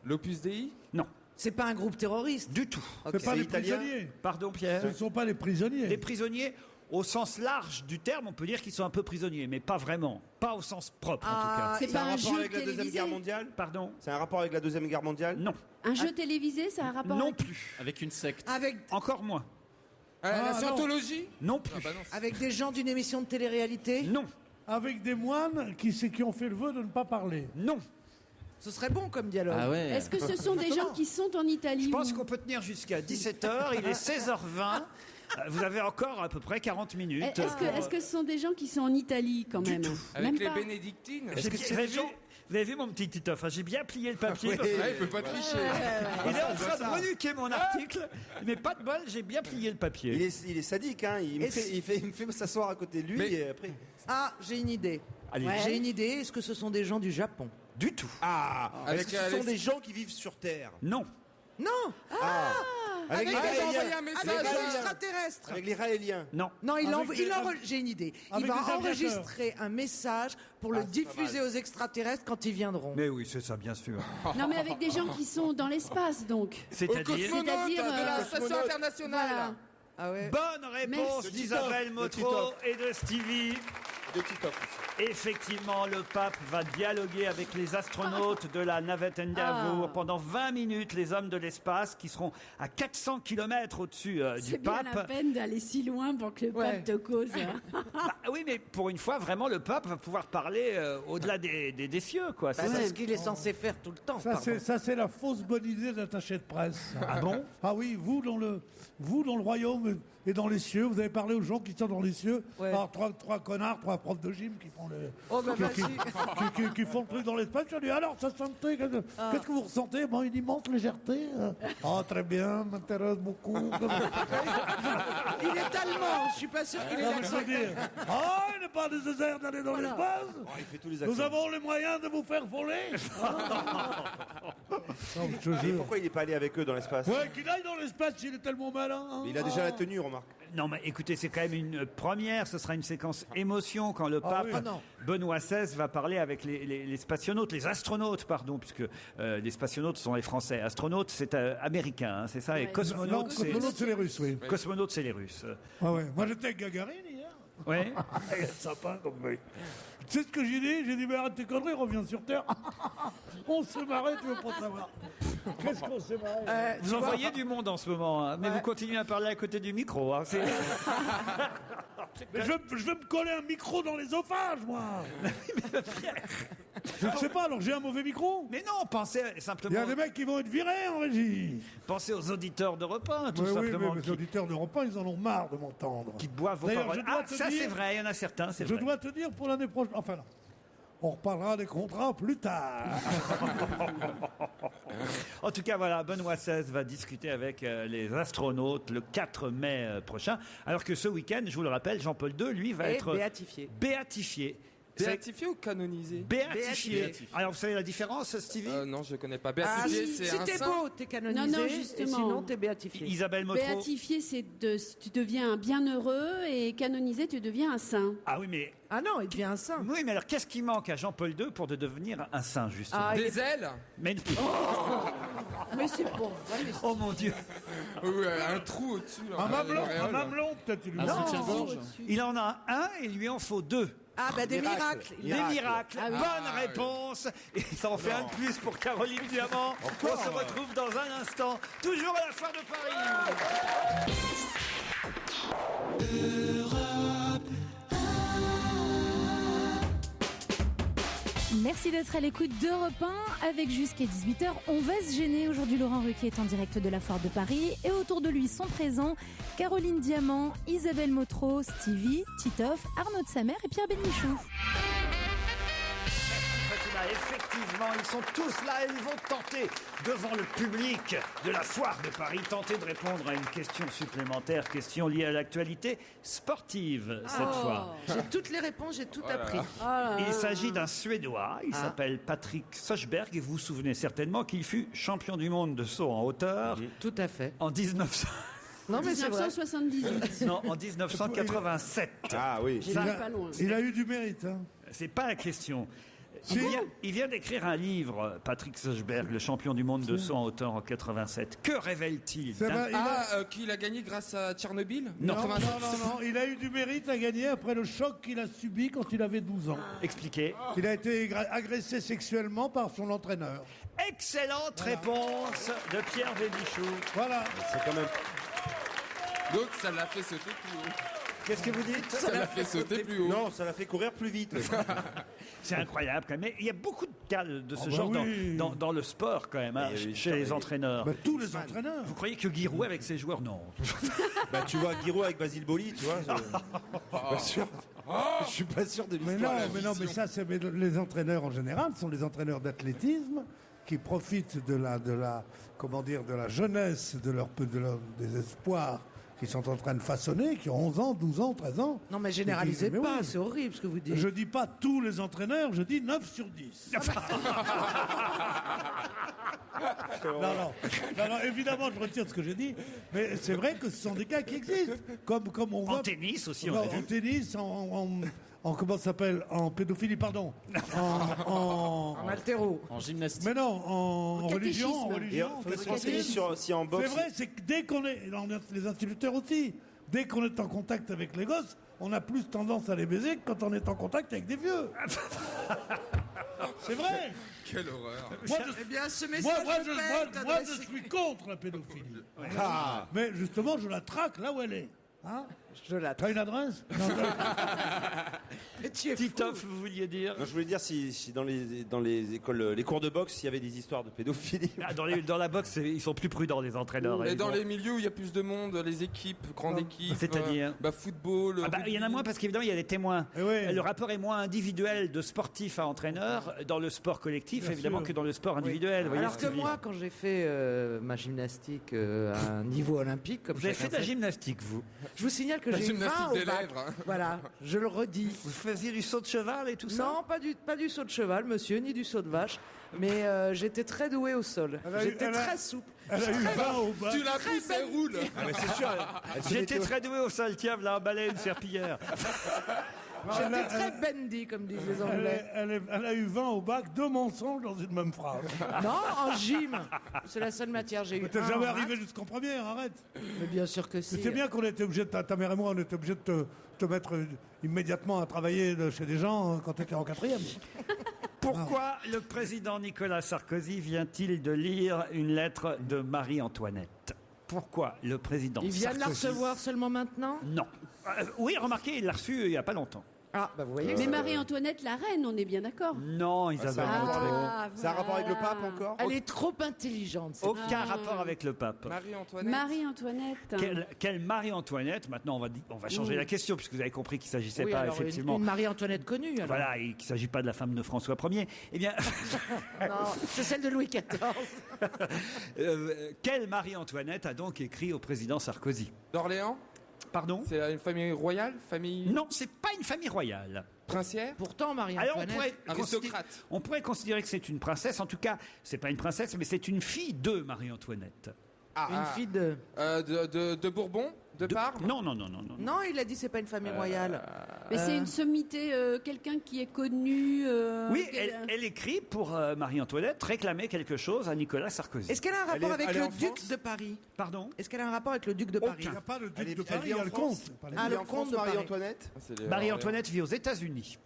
L'Opus Dei? Non. C'est pas un groupe terroriste? Du tout. Ok. C'est pas C'est les italien? prisonniers. Pardon Pierre. Ce ne sont pas les prisonniers. Les prisonniers, au sens large du terme, on peut dire qu'ils sont un peu prisonniers, mais pas vraiment. Pas au sens propre en tout cas. C'est C'est pas un un rapport jeu avec la Deuxième télévisé? Guerre mondiale? Pardon? C'est un rapport avec la Deuxième Guerre mondiale? Non. Un jeu télévisé, ça a un rapport Non avec... plus. Avec une secte. Avec, Encore moins. La non. scientologie? Non plus. Ah bah non. avec des gens d'une émission de télé-réalité? Non. Avec des moines qui ont fait le vœu de ne pas parler. Non. Ce serait bon comme dialogue. Ah ouais. Est-ce que ce sont des gens qui sont en Italie? Je pense qu'on peut tenir jusqu'à 17h. Il est 16h20. Vous avez encore à peu près 40 minutes. Est-ce que ce sont des gens qui sont en Italie quand même? Avec Même les pas. bénédictines? Est-ce que vous avez vu mon petit Titoff, hein, j'ai bien plié le papier. Oui. parce que- Ouais, il peut pas tricher. Il est en train de renuquer mon article, mais pas de bol, j'ai bien plié le papier. Il est sadique, hein. Il me fait m'asseoir à côté de lui Mais- et après. Ah, j'ai une idée. Allez. J'ai une idée. Est-ce que ce sont des gens du Japon? Du tout. Ah, Avec est-ce que ce sont Alex- des gens qui vivent sur Terre? Non. Non. Avec les Ah, ils ont Raéliens. envoyé un message. Avec des Raéliens. extraterrestres. Avec les Raéliens. Non. Non, Avec j'ai une idée. Il avec va des aviateurs. enregistrer un message pour le c'est pas diffuser mal. aux extraterrestres quand ils viendront. Mais oui, c'est ça, bien sûr. Non, mais avec des gens qui sont dans l'espace, donc. Au C'est-à-dire. cosmonaute C'est-à-dire, de la station cosmonaute. internationale. Voilà. Ah ouais. Bonne réponse Merci. d'Isabelle De Motro Titoff. et de Stevie. De Titoff. Effectivement, le pape va dialoguer avec les astronautes de la navette Endeavour pendant 20 minutes, les hommes de l'espace qui seront à 400 km au-dessus du C'est bien pape. la peine d'aller si loin pour que le pape te cause. Bah oui, mais pour une fois, vraiment, le pape va pouvoir parler au-delà des cieux, quoi. C'est ce qu'il est censé faire tout le temps. Ça, c'est la fausse bonne idée d'attaché de presse. Ah bon? Ah oui, vous dans le royaume et dans les cieux, vous avez parlé aux gens qui sont dans les cieux. Ouais. Alors, trois connards, 3 profs de gym qui font le... Oh, bah, qui font le truc dans l'espace. Je dis, alors, ça sentait, qu'est-ce que vous ressentez? Bon, une immense légèreté. Ah, très bien, m'intéresse beaucoup. Il est allemand, je suis pas sûr qu'il ait l'accent. Ah, il n'est pas nécessaire d'aller dans l'espace. Il fait tous les Nous accents. avons les moyens de vous faire voler. Non, je te Et jure. pourquoi il n'est pas allé avec eux dans l'espace? Ouais, qu'il aille dans l'espace, il est tellement malin. Hein. Mais il a déjà la tenue, remarque. Non, mais écoutez, c'est quand même une première. Ce sera une séquence émotion quand le pape oui. Ah non. Benoît XVI va parler avec les spationautes, les astronautes, pardon, puisque les spationautes sont les Français. Astronautes, c'est américain, hein, c'est ça. Et Ouais. cosmonautes, Non, cosmonautes, c'est les Russes, oui. Cosmonautes, c'est les Russes. Ah ouais. Moi, j'étais avec Gagarine hier. Ouais. Il est sympa comme mec. Tu sais ce que j'ai dit? J'ai dit, mais arrête tes conneries, reviens sur Terre. On se marrait, tu veux pas savoir. Qu'est-ce qu'on s'est marré? Vous envoyez du monde en ce moment, hein, mais vous continuez à parler à côté du micro. Hein, Mais je veux me coller un micro dans l'œsophage, moi. Je ne sais pas, alors j'ai un mauvais micro? Mais non, pensez Il y simplement. a des mecs qui vont être virés en régie. Pensez aux auditeurs de repas, tout Oui, simplement. mais les auditeurs de repas, ils en ont marre de m'entendre. qui boivent vos D'ailleurs, paroles. je dois Ah, te ça dire- c'est vrai, il y en a certains, c'est Je vrai. dois te dire pour l'année prochaine. Enfin, non. On reparlera des contrats plus tard. En tout cas, voilà, Benoît XVI va discuter avec les astronautes le 4 mai prochain. Alors que ce week-end, je vous le rappelle, Jean-Paul II, lui, va Et être béatifié. béatifié. Béatifié ou canonisé? Béatifié. Béatifié. Alors, vous savez la différence, Stevie? Non, je connais pas. Ah, Béatifié, si c'est un t'es saint. beau, t'es canonisé. Non, non, et justement. sinon, t'es béatifié. Isabelle Motro. Béatifié, tu deviens un bienheureux et canonisé, tu deviens un saint. Ah oui, mais... Ah non, il devient un saint. Oui, mais alors, qu'est-ce qui manque à Jean-Paul II pour de devenir un saint, justement? Ah, il Des ailes? Mais... Mais c'est pas vrai. mais Oh mon Dieu. Ouais, un trou au-dessus. là, Un mamelon, l'auréole. peut-être. Tu lui Un mets. soutien-gorge. Il en a un et il lui en faut deux. Ah, bah des miracles. Des miracles. Ah oui. Bonne réponse. Et ça en fait un de plus pour Caroline Diamant. On se retrouve dans un instant, toujours à la Foire de Paris. Merci d'être à l'écoute d'Europe 1 avec jusqu'à 18h. On va se gêner. Aujourd'hui, Laurent Ruquier est en direct de la Foire de Paris et autour de lui sont présents Caroline Diamant, Isabelle Motro, Stevie, Titoff, Arnaud de Samer et Pierre Bénichou. Fatima, effectivement, ils sont tous là et ils vont tenter, devant le public de la Foire de Paris, tenter de répondre à une question supplémentaire, question liée à l'actualité sportive cette fois. J'ai toutes les réponses, j'ai tout appris. Il s'agit d'un Suédois, il s'appelle Patrick Sochberg et vous vous souvenez certainement qu'il fut champion du monde de saut en hauteur Tout à fait. en 1900. Non, mais c'est vrai. 1978. Non, en 1987. Ah oui. J'ai pas loin. Il a eu du mérite. Hein. C'est pas la question. Si. Il vient d'écrire un livre, Patrick Sochberg, le champion du monde de saut en hauteur en 87. Que révèle-t-il C'est vrai, Qu'il a gagné grâce à Tchernobyl? Non. Non, il a eu du mérite à gagner après le choc qu'il a subi quand il avait 12 ans. Expliquez. Il a été agressé sexuellement par son entraîneur. Excellente réponse de Pierre Bénichou. Voilà. C'est quand même. Donc ça l'a fait sauter plus haut. Qu'est-ce que vous dites? Ça l'a fait sauter plus haut. Non, ça l'a fait courir plus vite. C'est incroyable quand même. Mais il y a beaucoup de cas de ce bah genre oui. dans le sport quand même, hein, Et oui, chez les entraîneurs. Bah, tous les entraîneurs. Vous croyez que Giroud avec ses joueurs? Non. Bah tu vois Giroud avec Basile Boli, tu vois. Pas sûr. Je suis pas sûr de Mais l'histoire. non, mais ça, c'est mais les entraîneurs en général sont les entraîneurs d'athlétisme qui profitent de la jeunesse des espoirs qui sont en train de façonner, qui ont 11 ans, 12 ans, 13 ans. Non, mais généralisez Mais pas, oui. c'est horrible ce que vous dites. Je dis pas tous les entraîneurs, je dis 9 sur 10. Non, évidemment, je retire ce que j'ai dit, mais c'est vrai que ce sont des cas qui existent. Comme on voit. En tennis aussi, on a vu. En tennis, en comment ça s'appelle? En pédophilie, pardon. En altéro. En gymnastique. Mais non, en religion. Et faudrait se renseigner sur si en boxe. C'est vrai, c'est que dès qu'on est, les instituteurs aussi, dès qu'on est en contact avec les gosses, on a plus tendance à les baiser que quand on est en contact avec des vieux. C'est vrai. Quelle horreur. Eh bien, ce message Moi, je suis contre la pédophilie. Ah. Mais justement, je la traque là où elle est. Hein, t'as une adresse? Titoff, vous vouliez dire? Non, je voulais dire si dans les écoles, les cours de boxe, il y avait des histoires de pédophilie. Dans la boxe, ils sont plus prudents, les entraîneurs. Et dans les milieux où il y a plus de monde, les équipes, grandes équipes. C'est-à-dire football. Il y en a moins parce qu'évidemment, il y a des témoins. Le rapport est moins individuel de sportif à entraîneur dans le sport collectif, Bien évidemment, sûr. que dans le sport individuel. Vous voyez Alors ce que je veux moi, dire. quand j'ai fait ma gymnastique à un niveau olympique, comme Vous avez chacun fait de la sait, gymnastique, vous? Je vous signale que La j'ai eu 20 gymnastique au des bac. lèvres, hein. Voilà, je le redis. Vous faisiez du saut de cheval et tout ça? Non, pas du saut de cheval, monsieur, ni du saut de vache. Mais j'étais très douée au sol. J'étais très souple. Elle a eu 20 au bac. Tu la pousses, elle roule. Ah, mais c'est sûr. J'étais très doué au sol, tiens, là, un balai, une serpillière. J'étais très bendy, comme disent les Anglais. Elle a eu 20 au bac, 2 mensonges dans une même phrase. Non, en gym. C'est la seule matière. J'ai eu. Mais t'es un jamais en arrivé maths. jusqu'en première, arrête. Mais bien sûr que si. C'est bien qu'on était obligé, ta mère et moi, on était obligés de te mettre immédiatement à travailler chez des gens quand tu étais en 4e. Pourquoi le président Nicolas Sarkozy vient-il de lire une lettre de Marie-Antoinette? Pourquoi le président Il vient de la Sarkozy... recevoir seulement maintenant? Non. Oui, remarquez, il l'a reçu il n'y a pas longtemps. Ah, bah vous voyez. Mais Marie-Antoinette, la reine, on est bien d'accord. Non, Isabelle. Ça a un rapport avec le voilà. pape encore? Elle est trop intelligente. cette Aucun fille. rapport avec le pape. Marie-Antoinette. Marie-Antoinette. Quelle Marie-Antoinette? Maintenant, on va changer la question, puisque vous avez compris qu'il ne s'agissait Oui, pas, alors, effectivement. une Marie-Antoinette connue. Alors. Voilà, et qu'il ne s'agit pas de la femme de François Ier. Eh bien, Non, c'est celle de Louis XIV. quelle Marie-Antoinette a donc écrit au président Sarkozy? D'Orléans? Pardon? C'est une famille royale? Famille Non, c'est pas une famille royale. princière? Pourtant, Alors Marie-Antoinette. on pourrait considérer que c'est une princesse. En tout cas, c'est pas une princesse, mais c'est une fille de Marie-Antoinette. Une fille de. De Bourbon? De Parme? Non. Non, il a dit c'est pas une famille royale. Mais c'est une sommité, quelqu'un qui est connu. Oui, elle écrit pour Marie-Antoinette réclamer quelque chose à Nicolas Sarkozy. Est-ce qu'elle a un rapport avec le duc de Paris? Pardon? Est-ce qu'elle a un rapport avec le duc de Paris? Il n'y a pas le duc de Elle Paris, vit il y a en le France. comte. Ah, le en comte France, de Paris. Marie-Antoinette? Marie-Antoinette vit aux États-Unis.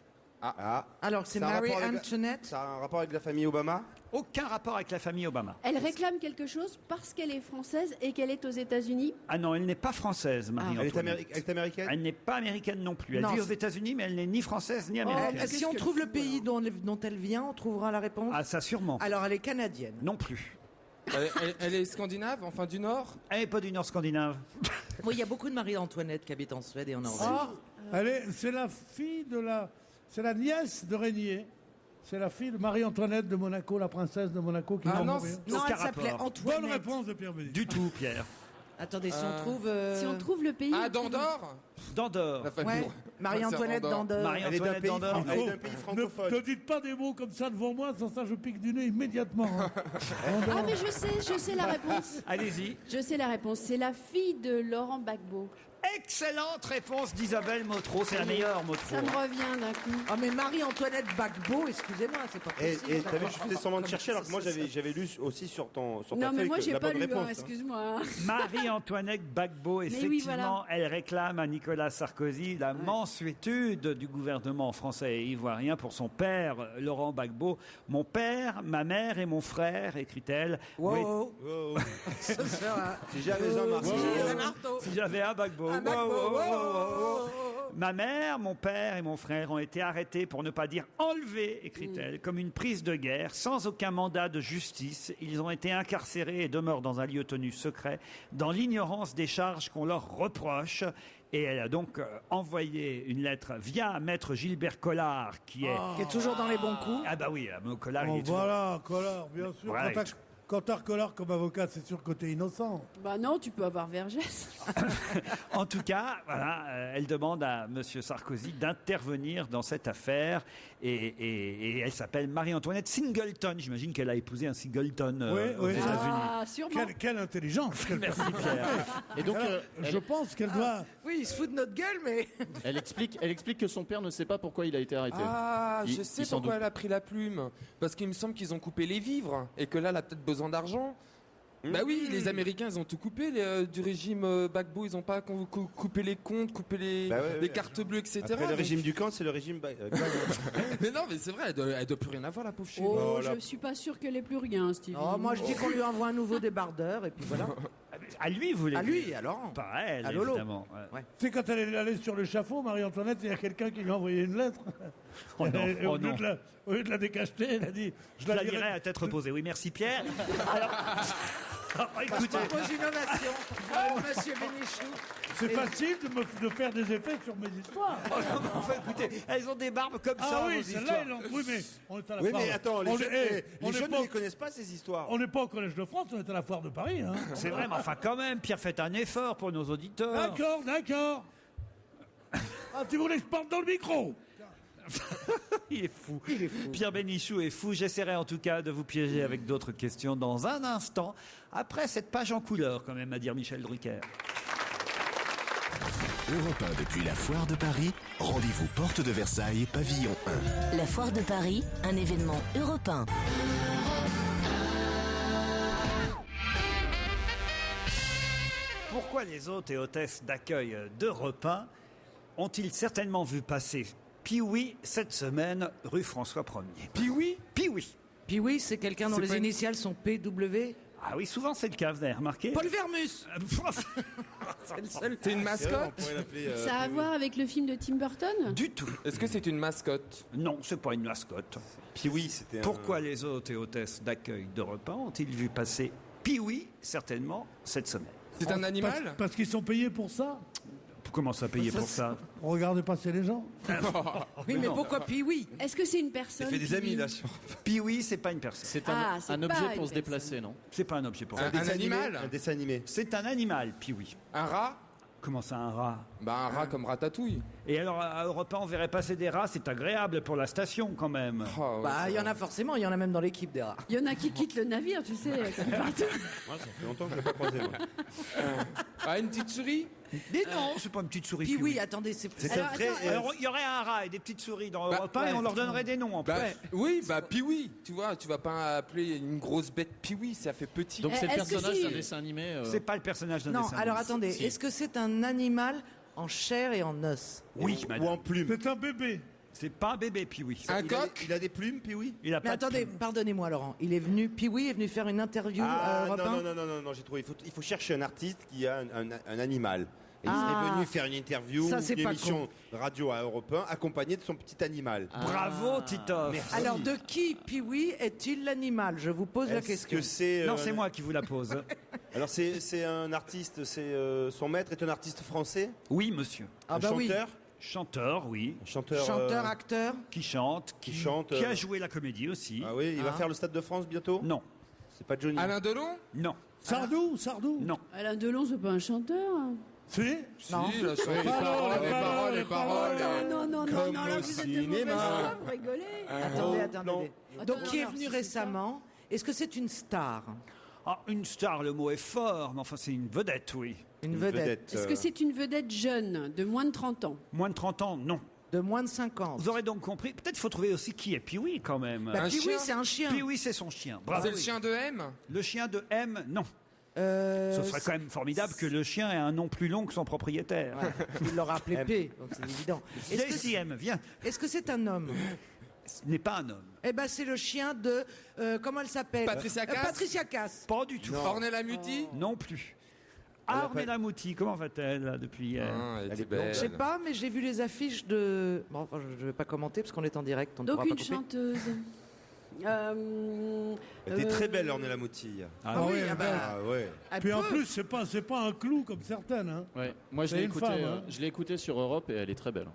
Alors c'est Ça a un rapport avec Marie-Antoinette. Ça a un rapport avec la famille Obama? Aucun rapport avec la famille Obama. Elle réclame quelque chose parce qu'elle est française et qu'elle est aux États-Unis. Ah non, elle n'est pas française, Marie-Antoinette. Elle est américaine? Elle n'est pas américaine non plus. Elle Non, vit aux c'est- États-Unis, mais elle n'est ni française ni américaine. Si on trouve le pays dont elle vient, on trouvera la réponse. Ah, ça sûrement. Alors elle est canadienne. Non plus. Elle est scandinave, enfin du Nord? Elle n'est pas du Nord scandinave. Oui, il y a beaucoup de Marie-Antoinette qui habitent en Suède et en Norvège. C'est la fille de la... C'est la nièce de Régnier. C'est la fille de Marie-Antoinette de Monaco, la princesse de Monaco qui vient de mourir. Non, Aucun elle s'appelait rapport. Antoinette. Bonne réponse de Pierre Bénichou. Du tout, Pierre. Attendez, si on trouve. Si on trouve le pays. Ah, d'Andorre? D'Andorre. La famille Ouais, Marie-Antoinette d'Andorre. Elle est d'un Marie-Antoinette pays, d'Andorre. elle est d'un pays francophone. Ne dites pas des mots comme ça devant moi, sans ça je pique du nez immédiatement. hein. Ah, mais je sais la réponse. Allez-y. Je sais la réponse. C'est la fille de Laurent Gbagbo. Excellente réponse d'Isabelle Motro. C'est la meilleure, Motro. Ça me revient d'un coup. Ah mais Marie-Antoinette Gbagbo, excusez-moi, c'est pas Et possible. t'as vu, je faisais semblant de chercher alors que moi j'avais lu aussi sur ta Non, feuille mais moi, que j'ai la pas bonne lu, réponse. hein, excuse-moi. Marie-Antoinette Gbagbo, oui, effectivement, voilà. elle réclame à Nicolas Sarkozy la mansuétude du gouvernement français et ivoirien pour son père, Laurent Gbagbo. Mon père, ma mère et mon frère, écrit-elle. Wow. Wow. Ce sera- Si j'avais un marteau. Un marteau. Si j'avais un Gbagbo. Un Gbagbo. Wow, wow, wow, wow, wow. Wow. Ma mère, mon père et mon frère ont été arrêtés pour ne pas dire enlevés, écrit-elle, comme une prise de guerre, sans aucun mandat de justice. Ils ont été incarcérés et demeurent dans un lieu tenu secret, dans l'ignorance des charges qu'on leur reproche. Et elle a donc envoyé une lettre via Maître Gilbert Collard, qui est... Qui est toujours dans les bons coups. Ah bah oui, Collard, il Bon, est toujours... voilà, Collard, bien sûr. Voilà, Quand t'as Collard comme avocat, c'est sûr que t'es innocent. Bah non, tu peux avoir Vergès. En tout cas, voilà, elle demande à M. Sarkozy d'intervenir dans cette affaire. Et elle s'appelle Marie-Antoinette Singleton. J'imagine qu'elle a épousé un Singleton aux États-Unis. Ah, sûrement. Quelle intelligence. Merci Pierre. Et donc, Je pense qu'elle doit... Oui, il se fout de notre gueule, mais. elle explique que son père ne sait pas pourquoi il a été arrêté. Ah, Il- je sais il s'en pourquoi doute. elle a pris la plume. Parce qu'il me semble qu'ils ont coupé les vivres et que là, elle a peut-être besoin d'argent. Bah oui, les Américains, ils ont tout coupé du régime Gbagbo. Ils ont pas coupé les comptes, coupé les cartes bleues, etc. Après, le régime du camp, c'est le régime Mais non, mais c'est vrai, elle doit plus rien avoir, la pauvre chérie. Oh, je suis pas sûr qu'elle ait plus rien, Stevie. Oh, moi, je dis qu'on lui envoie un nouveau débardeur, et puis voilà. À lui, vous voulez À dire lui, à Laurent. Pas à elle, À Lolo. évidemment. Ouais. C'est quand elle est allée sur l'échafaud, Marie-Antoinette, il y a quelqu'un qui lui a envoyé une lettre. Oh non, Et oh non. au lieu de la décacheter, elle a dit... Je la lirai à tête reposée. Oui, merci Pierre. Alors, écoutez, Je propose une ovation. Monsieur Bénichou. C'est facile de faire des effets sur mes histoires. oh non, mais enfin, écoutez, elles ont des barbes comme ça. Ah oui, vos celle-là, histoires. oui, mais on est à la Oui, foire. mais attends, les On jeunes, est- les on est jeunes pas- ne connaissent pas ces histoires. On n'est pas au Collège de France, on est à la foire de Paris. Hein. C'est vrai, mais enfin, quand même, Pierre, faites un effort pour nos auditeurs. D'accord. Ah, tu voulais que je parle dans le micro? Il est fou. Pierre Bénichou est fou. J'essaierai en tout cas de vous piéger avec d'autres questions dans un instant, après cette page en couleur, quand même, à dire Michel Drucker. Europe 1 depuis la foire de Paris, rendez-vous porte de Versailles, pavillon 1. La foire de Paris, un événement européen. Pourquoi les hôtes et hôtesses d'accueil d'Europe 1 ont-ils certainement vu passer Pee-wee cette semaine rue François 1er? Pee-wee Pee-wee. Pee-wee, c'est quelqu'un dont C'est les pas une- initiales sont PW. Ah oui, souvent c'est le cas, vous avez remarqué. Paul Vermus. C'est une mascotte? Ça a à voir avec le film de Tim Burton? Du tout. Est-ce que c'est une mascotte? Non, c'est pas une mascotte. Pee-wee, c'était Pourquoi les hôtes et hôtesses d'accueil d'Europe 1 ont-ils vu passer Pee-wee certainement cette semaine? C'est un animal? Parce qu'ils sont payés pour ça. Comment ça payer pour ça? Regardez passer les gens. Oui, mais pourquoi Pee-wee? Est-ce que c'est une personne? Pee-wee Pee-wee, c'est pas une personne. C'est Ah, c'est un pas objet une pour se personne. déplacer, non? C'est pas un objet pour Un ça. animal? Un dessin animé. C'est un animal, Pee-wee. Un rat? Comment ça, un rat? Bah un rat comme Ratatouille. Et alors, à Europe 1, on verrait passer des rats, c'est agréable pour la station quand même. Oh, ouais, Bah, c'est il y en vrai. a forcément, il y en a même dans l'équipe des rats. Il y en a qui quittent le navire, tu sais, comme partout. Moi, ça fait longtemps que je l'ai pas croisé. Moi. Ah, une petite souris? Mais non, c'est pas une petite souris. Pee-wee, attendez, c'est... C'est Alors, un vrai. attends, Alors, il y aurait un rat et des petites souris dans Bah, Europe 1 et ouais. on leur donnerait des noms en plus. Bah, oui, bah Pee-wee, tu vois, tu vas pas appeler une grosse bête Pee-wee, ça fait petit. Donc c'est le Est-ce que personnage si- d'un dessin animé. C'est pas le personnage d'un non, dessin alors animé. attendez, Si. est-ce que c'est un animal en chair et en os? Oui, Ou madame. en plume. C'est un bébé. C'est pas un bébé, Pee-wee. Un Il a- coq? Il a des plumes, Pee-wee? Il a Mais pas de attendez, plume. pardonnez-moi Laurent, il est venu, Pee-wee est venu faire une interview à Ah, Europe 1? non, j'ai trouvé. Il faut chercher un artiste qui a un animal. Et il Ah. serait venu faire une interview, Ça, c'est une pas émission radio à Europe 1, accompagné de son petit animal. Bravo, Titoff. Merci. Alors de qui Pee-wee est-il l'animal? Je vous pose la Est-ce question. que c'est Non, c'est moi qui vous la pose. Alors c'est un artiste, son maître est un artiste français, Oui, monsieur. Ah un bah oui. chanteur, Chanteur, oui. chanteur, Chanteur, acteur? Qui chante. qui chante. Qui a joué la comédie aussi. Ah oui, il va faire le Stade de France bientôt. Non. C'est pas Johnny. Alain Delon? Non. Sardou. Non. Alain Delon, c'est pas un chanteur? Si. Non. Si, la chanson, les paroles. Non, Comme là, au vous êtes de mauvaise cinéma. foi, vous rigolez. Attendez. Attends, Donc qui est alors, venu si c'est récemment? Est-ce que c'est une star? Ah, une star, le mot est fort, mais enfin, c'est une vedette, oui. Une vedette? Est-ce que c'est une vedette jeune, de moins de 30 ans? Moins de 30 ans, non. De moins de 50? Vous aurez donc compris. Peut-être qu'il faut trouver aussi qui est Pee-wee quand même. Bah, Un Pee-wee, chien? c'est un chien. Pee-wee, c'est son chien. Bravo. C'est le chien de M? Le chien de M, non. Ce serait quand même formidable que le chien ait un nom plus long que son propriétaire. Il l'aura appelé P, donc c'est évident. Viens ici, M, viens. Est-ce que c'est un homme? Ce n'est pas un homme. Eh ben c'est le chien de... comment elle s'appelle? Patricia Cass? Patricia Cass. Pas du tout. Ornella Muti? Non plus. Elle a Ornella Muti, comment va-t-elle là, depuis hier? Ah, elle Elle était est blonde. belle. Je sais pas, mais j'ai vu les affiches de... Bon, enfin, je ne vais pas commenter parce qu'on est en direct, on ne Donc pourra pas une couper. chanteuse. Elle était très belle, Ornella Muti. Ah oui, oui, ah bah, Ah ouais. elle Puis en peut. plus, c'est pas un clou comme certaines. Hein. Ouais. Moi, je C'est l'ai une écouté, femme, hein. je l'ai écouté sur Europe et elle est très belle.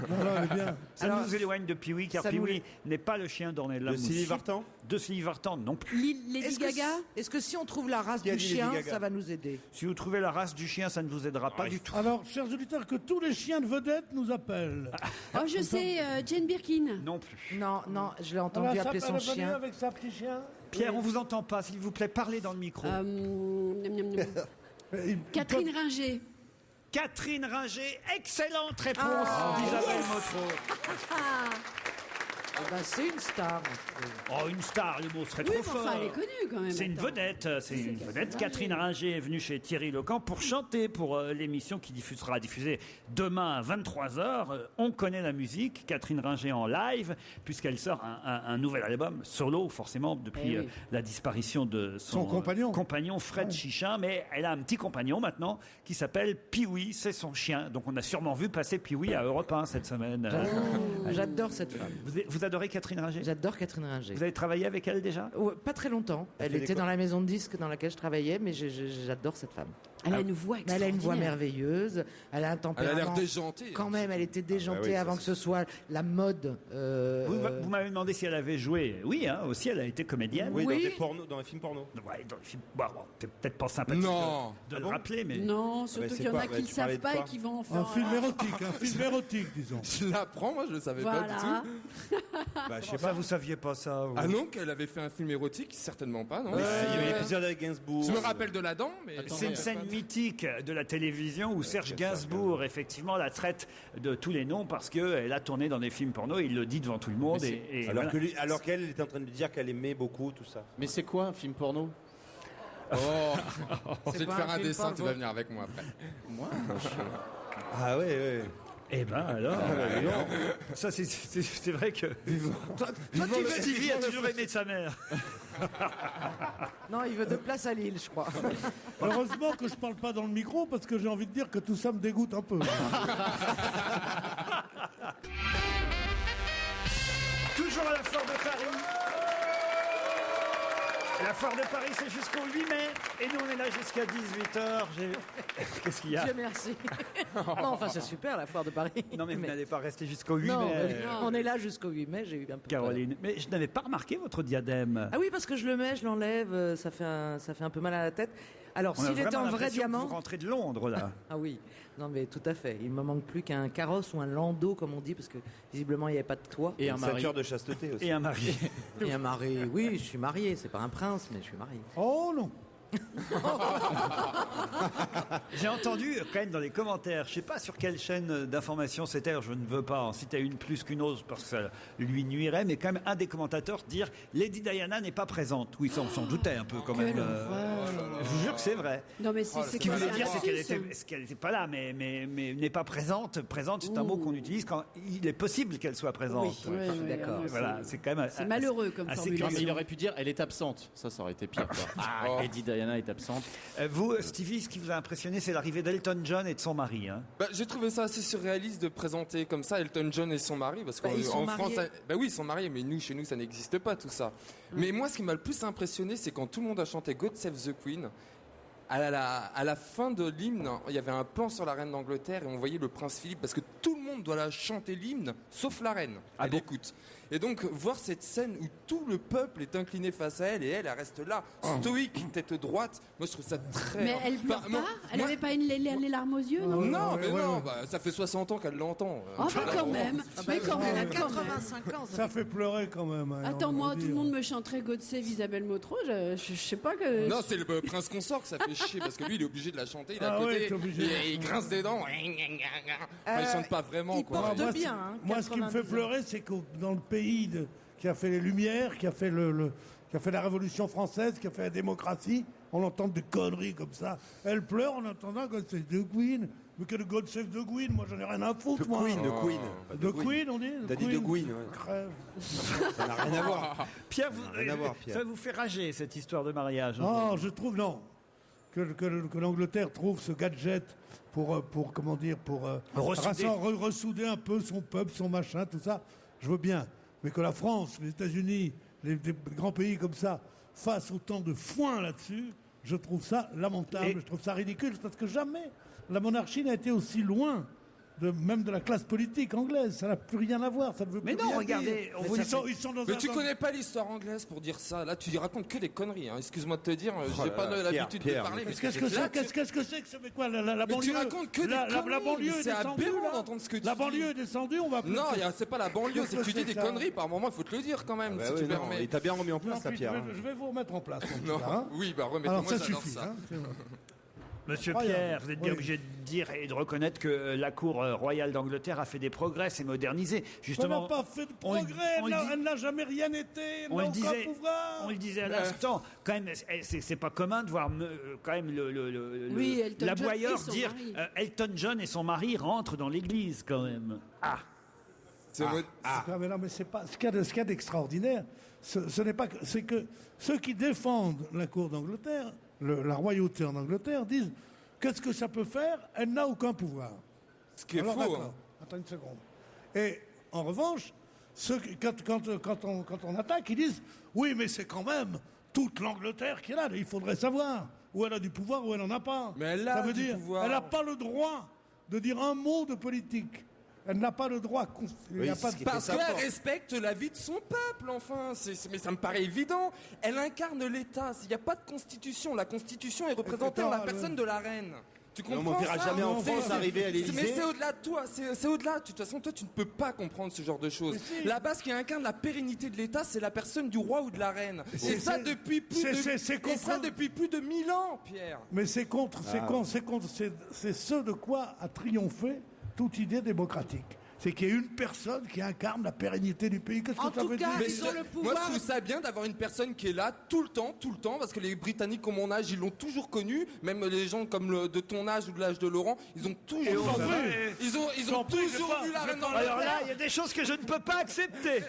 Non, elle est bien. Ça Alors, nous éloigne de Pee-wee, car ça nous- Pee-wee n'est pas le chien d'Ornella De Muti. Sylvie Vartan. De Sylvie Vartan, non plus. Lady Est-ce Gaga? est-ce que si on trouve la race Qui a du dit Lady chien, Gaga ça va nous aider? Si vous trouvez la race du chien, ça ne vous aidera pas du tout. Alors, chers auditeurs, que tous les chiens de vedette nous appellent. Oh, je sais, Jane Birkin. Non plus. Non, je l'ai entendu Alors, appeler ça son peut revenir chien. avec sa petite chien. Pierre, on vous entend pas, s'il vous plaît, parlez dans le micro. Miam, miam, miam. Catherine Ringer. Catherine Ringer, excellente réponse d'Isabelle Motro. C'est une star. Oh, une star, le mot serait Oui, trop mais fort. enfin, elle est connue quand même. C'est une Attends. vedette, Catherine Ringer est venue chez Thierry Lecan pour chanter pour l'émission qui sera diffusée demain à 23h. On connaît la musique, Catherine Ringer en live, puisqu'elle sort un nouvel album solo, forcément, depuis oui. la disparition de son compagnon Fred Chichin. Mais elle a un petit compagnon maintenant qui s'appelle Pee-wee, c'est son chien. Donc on a sûrement vu passer Pee-wee à Europe 1 cette semaine. J'adore cette femme. Vous adorez Catherine Ringer? J'adore Catherine Ringer. Vous avez travaillé avec elle déjà? Pas très longtemps. Elle était dans la maison de disques dans laquelle je travaillais, mais j'adore cette femme. Elle a une voix extraordinaire. Elle a une voix merveilleuse. Elle a un tempérament. Elle a l'air déjantée. Quand même, elle était déjantée avant que ce soit la mode. Vous m'avez demandé si elle avait joué. Oui, aussi, elle a été comédienne. Oui, dans les films porno. Ouais, dans les films. Bon, c'est peut-être pas sympathique de le rappeler, mais. Non, surtout qu'il y en a qui ne savent pas et qui vont en faire un film érotique, disons. Je l'apprends, moi je le savais pas du tout. Je sais pas, vous saviez pas ça. Ah non, qu'elle avait fait un film érotique? Certainement pas, non. Il y avait l'épisode avec Gainsbourg. Je me rappelle de l'Adam, mais... C'est une scène mythique de la télévision où Serge Gainsbourg, effectivement, la traite de tous les noms parce qu'elle a tourné dans des films porno, il le dit devant tout le monde. Alors qu'elle était en train de dire qu'elle aimait beaucoup tout ça. Mais c'est quoi un film porno? Oh, je vais te faire un dessin, tu vas venir avec moi après. Moi Ah ouais. Eh ben alors, ça c'est vrai que toi Stevie a toujours aimé de sa mère. Non, il veut 2 places à Lille, je crois. Heureusement que je parle pas dans le micro parce que j'ai envie de dire que tout ça me dégoûte un peu. Toujours à la Foire de Paris. La Foire de Paris, c'est jusqu'au 8 mai. Et nous, on est là jusqu'à 18h. Qu'est-ce qu'il y a? Dieu merci. Non, enfin, c'est super, la Foire de Paris. Non, mais vous n'allez pas rester jusqu'au 8 non, mai. On est là jusqu'au 8 mai, j'ai eu un peu Caroline, peur. mais je n'avais pas remarqué votre diadème. Ah oui, parce que je le mets, je l'enlève, ça fait un peu mal à la tête. Alors, s'il était en vrai diamant... Vous rentrez de Londres, là. Ah oui, non mais tout à fait. Il me manque plus qu'un carrosse ou un landau, comme on dit, parce que visiblement, il n'y avait pas de toit. Et un ceinture de chasteté aussi. Et un mari. Et un mari, oui, je suis marié. C'est pas un prince, mais je suis marié. Oh non. J'ai entendu quand même dans les commentaires, je sais pas sur quelle chaîne d'information c'était, je ne veux pas en citer une plus qu'une autre parce que ça lui nuirait, mais quand même un des commentateurs dire Lady Diana n'est pas présente. Oui, ça on s'en doutait un peu quand même. Je vous jure que c'est vrai. Non mais c'est Ce qu'il voulait dire, c'est qu'elle n'était pas là, mais n'est pas présente. Présente, c'est un mot qu'on utilise quand il est possible qu'elle soit présente. Oui, d'accord. Voilà, c'est quand même. C'est malheureux comme formulation. Mais il aurait pu dire elle est absente. Ça aurait été pire. Lady Diana est absente. Vous, Stevie, ce qui vous a impressionné, c'est l'arrivée d'Elton John et de son mari. Hein. J'ai trouvé ça assez surréaliste de présenter comme ça Elton John et son mari, parce qu'en France, oui, ils sont mariés, mais chez nous, ça n'existe pas tout ça. Mais moi, ce qui m'a le plus impressionné, c'est quand tout le monde a chanté God Save the Queen. À la fin de l'hymne, il y avait un plan sur la reine d'Angleterre et on voyait le prince Philippe, parce que tout le monde doit la chanter l'hymne, sauf la reine. Elle écoute. Et donc, voir cette scène où tout le peuple est incliné face à elle et elle reste là, stoïque, tête droite, moi je trouve ça très... Mais elle pleure pas? Elle n'avait pas les larmes aux yeux, non? Non, mais non, ça fait 60 ans qu'elle l'entend. Ah bah quand même. Mais quand même, elle a 85 ans. Ça fait pleurer quand même. Attends, moi, tout le monde me chanterait God Save Isabelle Motro, je sais pas que... Non, c'est le prince consort que ça fait chier, parce que lui, il est obligé de la chanter, il est à ouais, côté, il grince des dents, il chante pas vraiment, quoi. Il porte bien, hein, moi, ce qui me fait pleurer, c'est que dans le pays qui a fait les Lumières, qui a fait qui a fait la Révolution française, qui a fait la démocratie, on entend des conneries comme ça. Elle pleure en entendant God Save the Queen. Mais que de God Save the Queen, moi j'en ai rien à foutre, moi. De Queen. De Queen, on dit. T'as dit de Queen, ouais. Crève. Ça n'a rien à voir. Pierre, Pierre. ça vous fait rager cette histoire de mariage? Non, je trouve non. Que l'Angleterre trouve ce gadget pour ressouder un peu son peuple, son machin, tout ça, je veux bien. Mais que la France, les États-Unis, des grands pays comme ça, fassent autant de foin là-dessus, je trouve ça lamentable, je trouve ça ridicule, parce que jamais la monarchie n'a été aussi loin même de la classe politique anglaise. Ça n'a plus rien à voir, ça ne veut plus rien regardez, dire. Ils sont dans mais tu connais pas l'histoire anglaise pour dire ça. Là, tu racontes que des conneries. Hein. Excuse-moi de te dire, j'ai pas l'habitude de parler. Mais qu'est-ce que c'est que c'est quoi la banlieue? Tu racontes que des conneries. La banlieue est descendue. D'entendre ce que tu dis. La banlieue est descendue, on va plus. Non, c'est pas la banlieue, c'est que tu dis des conneries. Par moment, il faut te le dire quand même, si tu permets. Il t'a bien remis en place, la Pierre. Je vais vous remettre en place. Oui, remettez-moi, alors ça j'adore suffit. ça. Monsieur Incroyable. Pierre, vous êtes bien Oui. obligé de dire et de reconnaître que la Cour royale d'Angleterre a fait des progrès, s'est modernisée. Elle Justement, n'a pas fait de on le- progrès, on le dit- elle n'a jamais rien été, elle on n'a le aucun disait, pouvoir. on le disait à l'instant. Quand même, c'est pas commun de voir quand même Oui, Elton John l'aboyeur et son dire mari. Elton John et son mari rentrent dans l'église quand même. Ah. Mais non, mais c'est pas ce qu'il y a d'extraordinaire. Ce n'est pas c'est que ceux qui défendent la cour d'Angleterre, la royauté en Angleterre, disent qu'est-ce que ça peut faire? Elle n'a aucun pouvoir. Ce qui est Alors, faux. d'accord. Attends une seconde. Et en revanche, quand on attaque, ils disent oui, mais c'est quand même toute l'Angleterre qui est là. Il faudrait savoir où elle a du pouvoir, où elle n'en a pas. Mais elle Ça a veut du dire, pouvoir. elle n'a pas le droit de dire un mot de politique. Elle n'a pas le droit. Il y a pas de- Parce qu'elle respecte la vie de son peuple, enfin. Mais ça me paraît évident. Elle incarne l'État. Il n'y a pas de constitution. La constitution est représentée en la personne de la reine. Tu Non, mais comprends on verra ça jamais en C'est- France c'est- arriver à l'Élysée. Mais c'est au-delà de toi. C'est au-delà. De toute façon, toi, tu ne peux pas comprendre ce genre de choses. Là-bas, ce qui incarne la pérennité de l'État, c'est la personne du roi ou de la reine. Et ça depuis plus de 1000 ans, Pierre. Mais c'est contre, c'est ce de quoi a triomphé toute idée démocratique. C'est qu'il y a une personne qui incarne la pérennité du pays. Qu'est-ce que ça veut dire? Mais moi, je trouve ça bien d'avoir une personne qui est là tout le temps, parce que les Britanniques, comme mon âge, ils l'ont toujours connu. Même les gens comme de ton âge ou de l'âge de Laurent, ils ont toujours toujours vu la reine dans Alors là, il y a des choses que je ne peux pas accepter.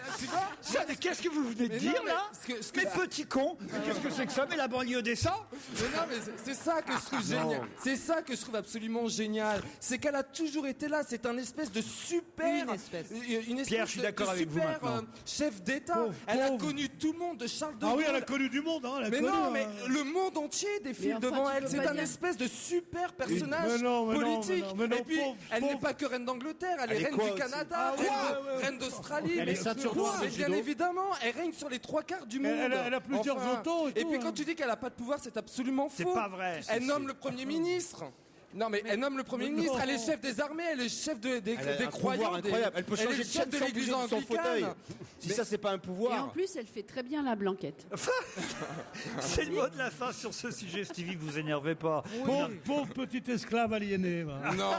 Ça, mais qu'est-ce que vous venez de Mais dire non, mais là Mais petit con, qu'est-ce que c'est que ça? Mais la banlieue descend? Mais non, mais c'est ça que je trouve génial. C'est ça que je trouve absolument génial. C'est qu'elle a toujours été là. C'est un espèce de super. Une espèce Pierre, je suis d'accord avec vous maintenant. Chef d'État. Elle a connu tout le monde, de Charles de Ah Gaulle. oui, elle a connu du monde. Hein, elle a Mais connu, non, mais hein. le monde entier défile enfin, devant tu elle. peux C'est pas un dire- espèce de super personnage Mais non, politique. mais non, Et puis, elle n'est pas que reine d'Angleterre, elle est reine quoi du aussi Canada, Ah oui, ouais. reine d'Australie. Elle est ceinture noire de Mais bien judo. évidemment, elle règne sur les 3/4 du monde. Elle a plusieurs autos et tout, puis hein. quand tu dis qu'elle n'a pas de pouvoir, c'est absolument faux. C'est pas vrai. Elle nomme le Premier ministre. Non mais elle nomme le Premier ministre, elle est chef des armées, elle est chef des Elle a un croyants. pouvoir incroyable. Elle peut est changer de chef chaîne de sans l'église bouger de son fauteuil. anglicane. Si ça, c'est pas un Et en pouvoir. plus, elle fait très bien la blanquette. C'est le mot de la fin sur ce sujet, Stevie, vous énervez pas. Pauvre petit esclave aliéné. va. Non.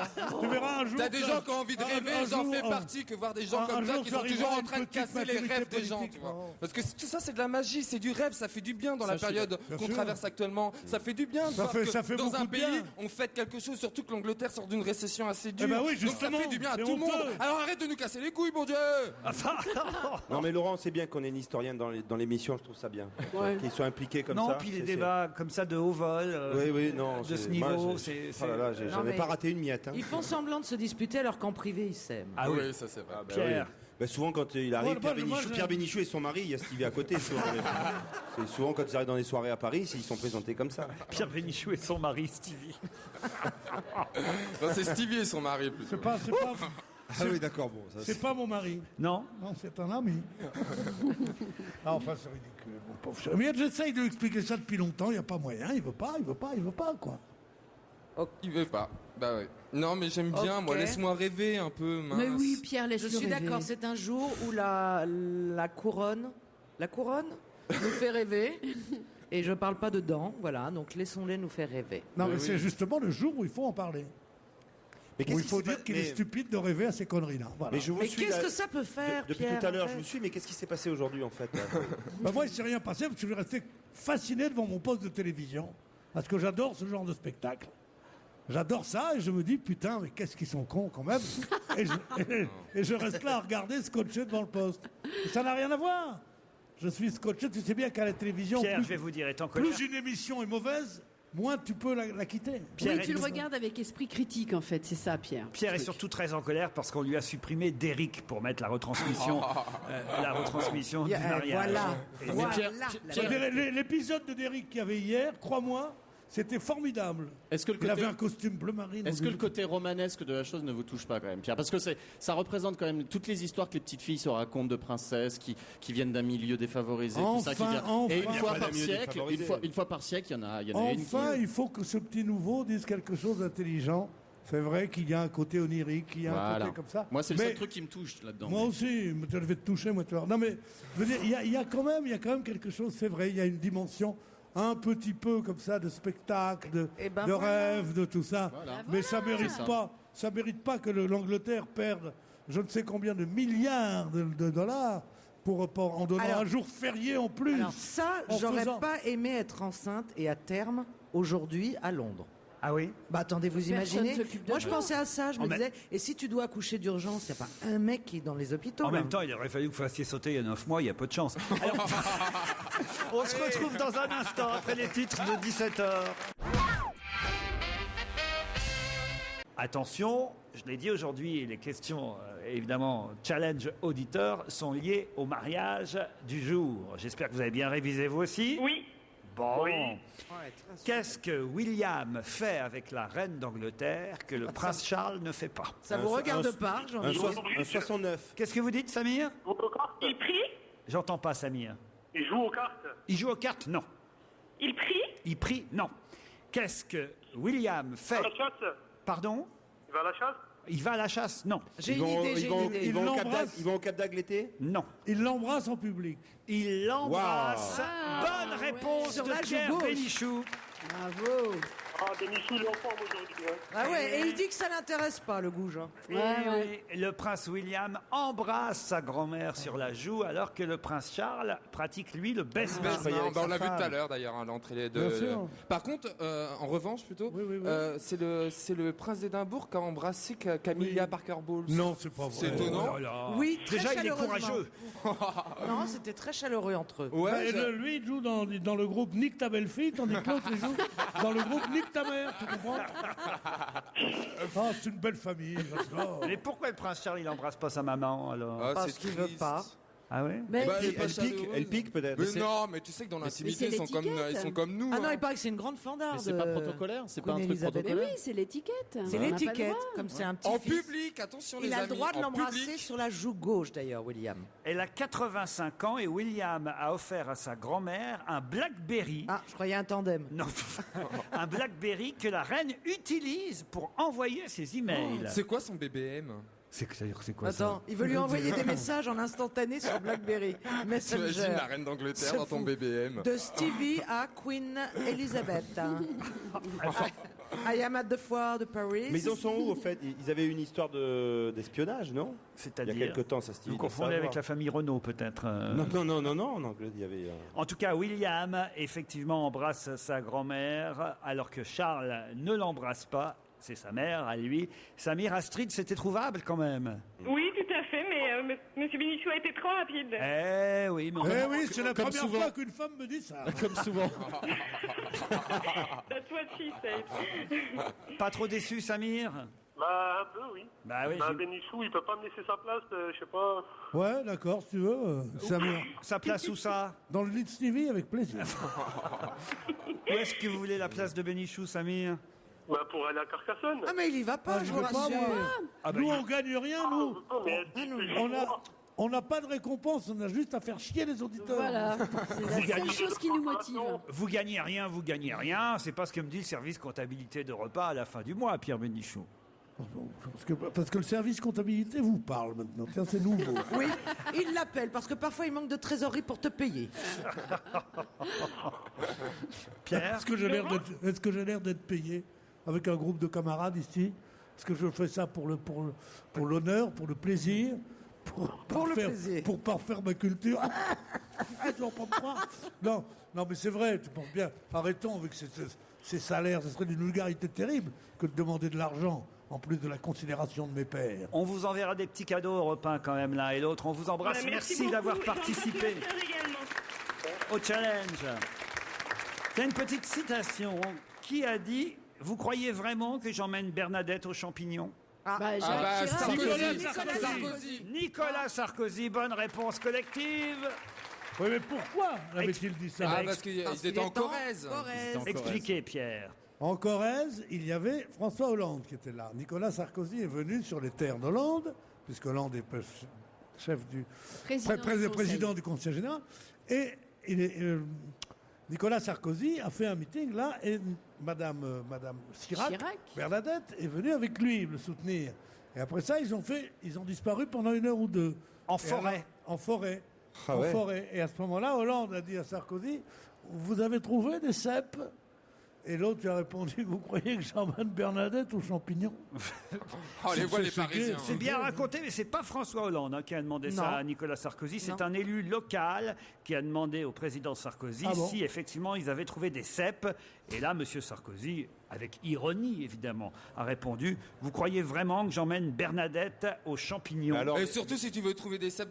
Tu verras un jour. T'as des gens qui ont envie de rêver, j'en fais partie, que voir des gens comme toi jour, qui tu sont arriveras toujours à en une train de petite casser les maturité rêves des gens, politique, tu vois. non. Parce que tout ça, c'est de la magie, c'est du rêve, ça fait du bien dans la Ça, période bien qu'on sûr. traverse actuellement. Ça fait du bien de Ça voir fait- que ça fait dans beaucoup un de pays, bien. on fête quelque chose, surtout que l'Angleterre sort d'une récession assez dure. Eh ben oui, Donc ça justement, fait du bien à c'est tout le monde. honteux. Alors arrête de nous casser les couilles, bon Dieu. Non, mais Laurent, c'est bien qu'on ait une historienne dans l'émission, je trouve ça bien. Qu'ils soient impliqués comme ça. Non, puis les débats comme ça de haut vol, Oui, non. de ce moi, niveau, j'ai- c'est... Oh là là, Non, j'avais mais- pas raté une miette. Hein. Ils font semblant de se disputer alors qu'en privé ils s'aiment. Ah oui, ça c'est vrai. Ah, bah Pierre. oui. Bah, souvent, quand il arrive, Moi, moi, Pierre Bénichou et son mari, il y a Stevie à côté. Souvent, c'est souvent quand ils arrivent dans les soirées à Paris, ils sont présentés comme ça. Pierre Bénichou et son mari, Stevie. Non, c'est Stevie et son mari plutôt. C'est pas, Ah oui, d'accord, bon. Ça, c'est pas mon mari. Non. Non, c'est un ami. Ah, enfin, c'est ridicule, mon pauvre cher. Mais j'essaye de lui expliquer ça depuis longtemps. Il n'y a pas moyen. Il veut pas, quoi. Il veut pas. Bah ouais. Non mais j'aime bien, moi, Ok. laisse-moi rêver un peu. Mince. Mais oui, Pierre, Je laisse-le suis rêver. d'accord, c'est un jour où la couronne nous fait rêver. Et je parle pas dedans, voilà, donc laissons-les nous faire rêver. Non, Mais mais oui. c'est justement le jour où il faut en parler. Mais Où il faut qui s'est dire pas- qu'il mais- est stupide de rêver à ces conneries-là. Voilà. Mais je vous Mais suis qu'est-ce là- que ça peut faire, Depuis Pierre, tout à l'heure, en je fait vous suis, mais qu'est-ce qui s'est passé aujourd'hui en fait Bah, moi, il ne s'est rien passé parce que je suis resté fasciné devant mon poste de télévision. Parce que j'adore ce genre de spectacle. J'adore ça et je me dis, putain, mais qu'est-ce qu'ils sont cons quand même. et je reste là à regarder scotché devant le poste. Et ça n'a rien à voir. Je suis scotché, tu sais bien qu'à la télévision, Pierre, plus, je vais vous dire, est en colère. plus une émission est mauvaise, moins tu peux la quitter. Pierre Oui, tu est- le regardes avec esprit critique, en fait, c'est ça, Pierre. Pierre est surtout très en colère parce qu'on lui a supprimé d'Eric pour mettre la retransmission du mariage. Voilà, Et voilà. L'épisode de Derrick qu'il y avait hier, crois-moi, c'était formidable. Est-ce que le Il côté- avait un costume bleu marine. Est-ce que le côté romanesque de la chose ne vous touche pas quand même, Pierre? Parce que ça représente quand même toutes les histoires que les petites filles se racontent de princesses qui viennent d'un milieu défavorisé, tout ça qui Enfin, vient. enfin. Et une fois Pas par d'un milieu siècle, défavorisé. une fois par siècle, il y en a une Enfin, qui... il faut que ce petit nouveau dise quelque chose d'intelligent. C'est vrai qu'il y a un côté onirique, qu'il y a un Voilà. côté comme ça. Moi, c'est le Mais seul truc qui me touche là-dedans. Moi aussi, je vais te toucher, moi, tu vois. Non, mais je veux dire, il y a quand même quelque chose, c'est vrai, il y a une dimension un petit peu comme ça de spectacle, de voilà. rêve, de tout ça. Voilà. Mais ça mérite pas que l'Angleterre perde je ne sais combien de milliards de dollars en donnant un jour férié en plus. Alors ça, j'aurais pas aimé être enceinte et à terme, aujourd'hui, à Londres. Ah oui? Bah attendez, vous Personne imaginez? s'occupe de Moi, je toi. pensais à ça. Je me disais, et si tu dois accoucher d'urgence, il n'y a pas un mec qui est dans les hôpitaux. En là. même temps, il aurait fallu que vous fassiez sauter il y a 9 mois, il y a peu de chance. Alors, on se retrouve dans un instant après les titres de 17h. Attention, je l'ai dit aujourd'hui, les questions, évidemment, challenge auditeur, sont liées au mariage du jour. J'espère que vous avez bien révisé vous aussi. Oui. Bon. Oui. Qu'est-ce que William fait avec la reine d'Angleterre que le prince Charles ne fait pas? Ça vous regarde pas, j'en ai Un 69. Qu'est-ce que vous dites, Samir? Il prie. J'entends pas, Samir. Il joue aux cartes. Il joue aux cartes? Non. Il prie. Il prie? Non. Qu'est-ce que William fait? À la chasse. Pardon? Il va à la chasse. Il va à la chasse? Non. J'ai une idée, Ils vont au Cap d'Agde l'été? Non. Il l'embrasse en public. Il l'embrasse. Wow. Bonne réponse Sur de la joue Pierre gauche. Bénichou. Bravo. Ah, Benichou, il est en forme aujourd'hui. Hein. Ah ouais, et il dit que ça l'intéresse pas, le gouge. Hein. Et le prince William embrasse sa grand-mère sur la joue alors que le prince Charles pratique, lui, le baise-main. On l'a vu tout à l'heure d'ailleurs, hein, l'entrée les deux. Bien sûr. Par contre, en revanche plutôt, c'est le prince d'Édimbourg qui a embrassé Camilla Parker Bowles. Non, c'est pas vrai. C'est étonnant. Oui, très Déjà, il est chaleureusement. courageux. Non, c'était très chaleureux entre eux. Ouais, Lui, il joue dans le groupe Nick ta belle-fille, tandis que l'autre, il joue dans le groupe Nick ta mère, tu comprends? Ah, c'est une belle famille, j'adore. Mais pourquoi le prince Charles, il n'embrasse pas sa maman alors? Ah, Parce c'est qu'il veut triste. pas. Ah ouais? Mais Elle pique peut-être. Mais non, mais tu sais que dans l'intimité, c'est ils sont l'étiquette. comme nous. Ah non, hein. il paraît que c'est une grande fandarde. Mais c'est pas protocolaire, c'est pas un Queen truc Elizabeth. Mais protocolaire. oui, c'est l'étiquette. C'est On n'a pas le l'étiquette, droit. comme c'est un petit En fils. public, attention Il les a amis. le droit de en l'embrasser public. sur la joue gauche, d'ailleurs, William. Elle a 85 ans et William a offert à sa grand-mère un Blackberry. Ah, je croyais un tandem. Non, un Blackberry que la reine utilise pour envoyer ses emails. C'est quoi son BBM? C'est quoi Attends, il veut lui envoyer des messages en instantané sur BlackBerry T'imagines Messenger. la reine d'Angleterre C'est dans ton fou. BBM? De Stevie à Queen Elizabeth. I am at the foire de Paris. Mais ils en sont où au fait? Ils avaient une histoire d'espionnage, non? Il y C'est-à-dire, a quelque temps, ça se dit. vous confondez avec la famille Renault peut-être. Non, en anglais, il y avait. En tout cas, William effectivement embrasse sa grand-mère alors que Charles ne l'embrasse pas. C'est sa mère à lui. Samir, Astrid, c'était trouvable quand même. Oui, tout à fait, mais Monsieur Benichou a été trop rapide. Eh oui, mais Eh oui, c'est la comme première souvent. fois qu'une femme me dit ça. Comme souvent. That's what she said. pas trop déçu, Samir? Bah, un peu, oui. Bah oui, Bah, Benichou, il peut pas me laisser sa place, je sais pas. Ouais, d'accord, si tu veux. Samir. sa place où ça? Dans le lit de Stevie, avec plaisir. Où est-ce que vous voulez la place de Benichou, Samir? Bah, pour aller à Carcassonne. Ah, mais il y va pas, Ah, je je vous veux pas, rassure. moi. Ah bah, Nous, on gagne rien, nous. Non, mais On n'a pas de récompense, on a juste à faire chier les auditeurs. Voilà, c'est la seule gagnez. chose qui nous motive. Vous gagnez rien. C'est pas ce que me dit le service comptabilité de repas à la fin du mois, Pierre Benichou. Parce que le service comptabilité vous parle maintenant. Tiens, c'est nouveau. Oui, il l'appelle parce que parfois il manque de trésorerie pour te payer. Pierre? Est-ce que j'ai l'air d'être payé avec un groupe de camarades ici? Est-ce que je fais ça pour l'honneur, pour le plaisir, Pour le plaisir. pour parfaire ma culture? Tu vas pas me croire. Non, mais c'est vrai, tu penses bien. Arrêtons avec ces salaires, ce serait d'une vulgarité terrible que de demander de l'argent en plus de la considération de mes pères. On vous enverra des petits cadeaux au repas quand même l'un et l'autre. On vous embrasse. Voilà, Merci beaucoup. d'avoir J'en participé profite également. au challenge. C'est une petite citation. Qui a dit « Vous croyez vraiment que j'emmène Bernadette aux champignons ?» Bah, Jacques Chirac. Sarkozy. Nicolas Sarkozy, bonne réponse collective. Oui, mais pourquoi avait-il dit ça? Ah, parce qu'ils étaient en Corrèze. Expliquez, Pierre. En Corrèze, il y avait François Hollande qui était là. Nicolas Sarkozy est venu sur les terres d'Hollande, puisque Hollande est chef du président du Conseil général. Et Nicolas Sarkozy a fait un meeting là, et Madame Chirac, Bernadette, est venue avec lui le soutenir. Et après ça, ils ont disparu pendant 1 heure ou 2. En forêt. En forêt. Ah en ouais. forêt. Et à ce moment-là, Hollande a dit à Sarkozy, vous avez trouvé des cèpes? Et l'autre lui a répondu, vous croyez que j'emmène Bernadette aux champignons? Oh, les voix, les Parisiens. C'est bien raconté, mais c'est pas François Hollande qui a demandé ça Non. à Nicolas Sarkozy. C'est Non. un élu local qui a demandé au président Sarkozy Ah bon si effectivement ils avaient trouvé des cèpes. Et là, Monsieur Sarkozy, avec ironie évidemment, a répondu: vous croyez vraiment que j'emmène Bernadette aux champignons? Et surtout, si tu veux trouver des cèpes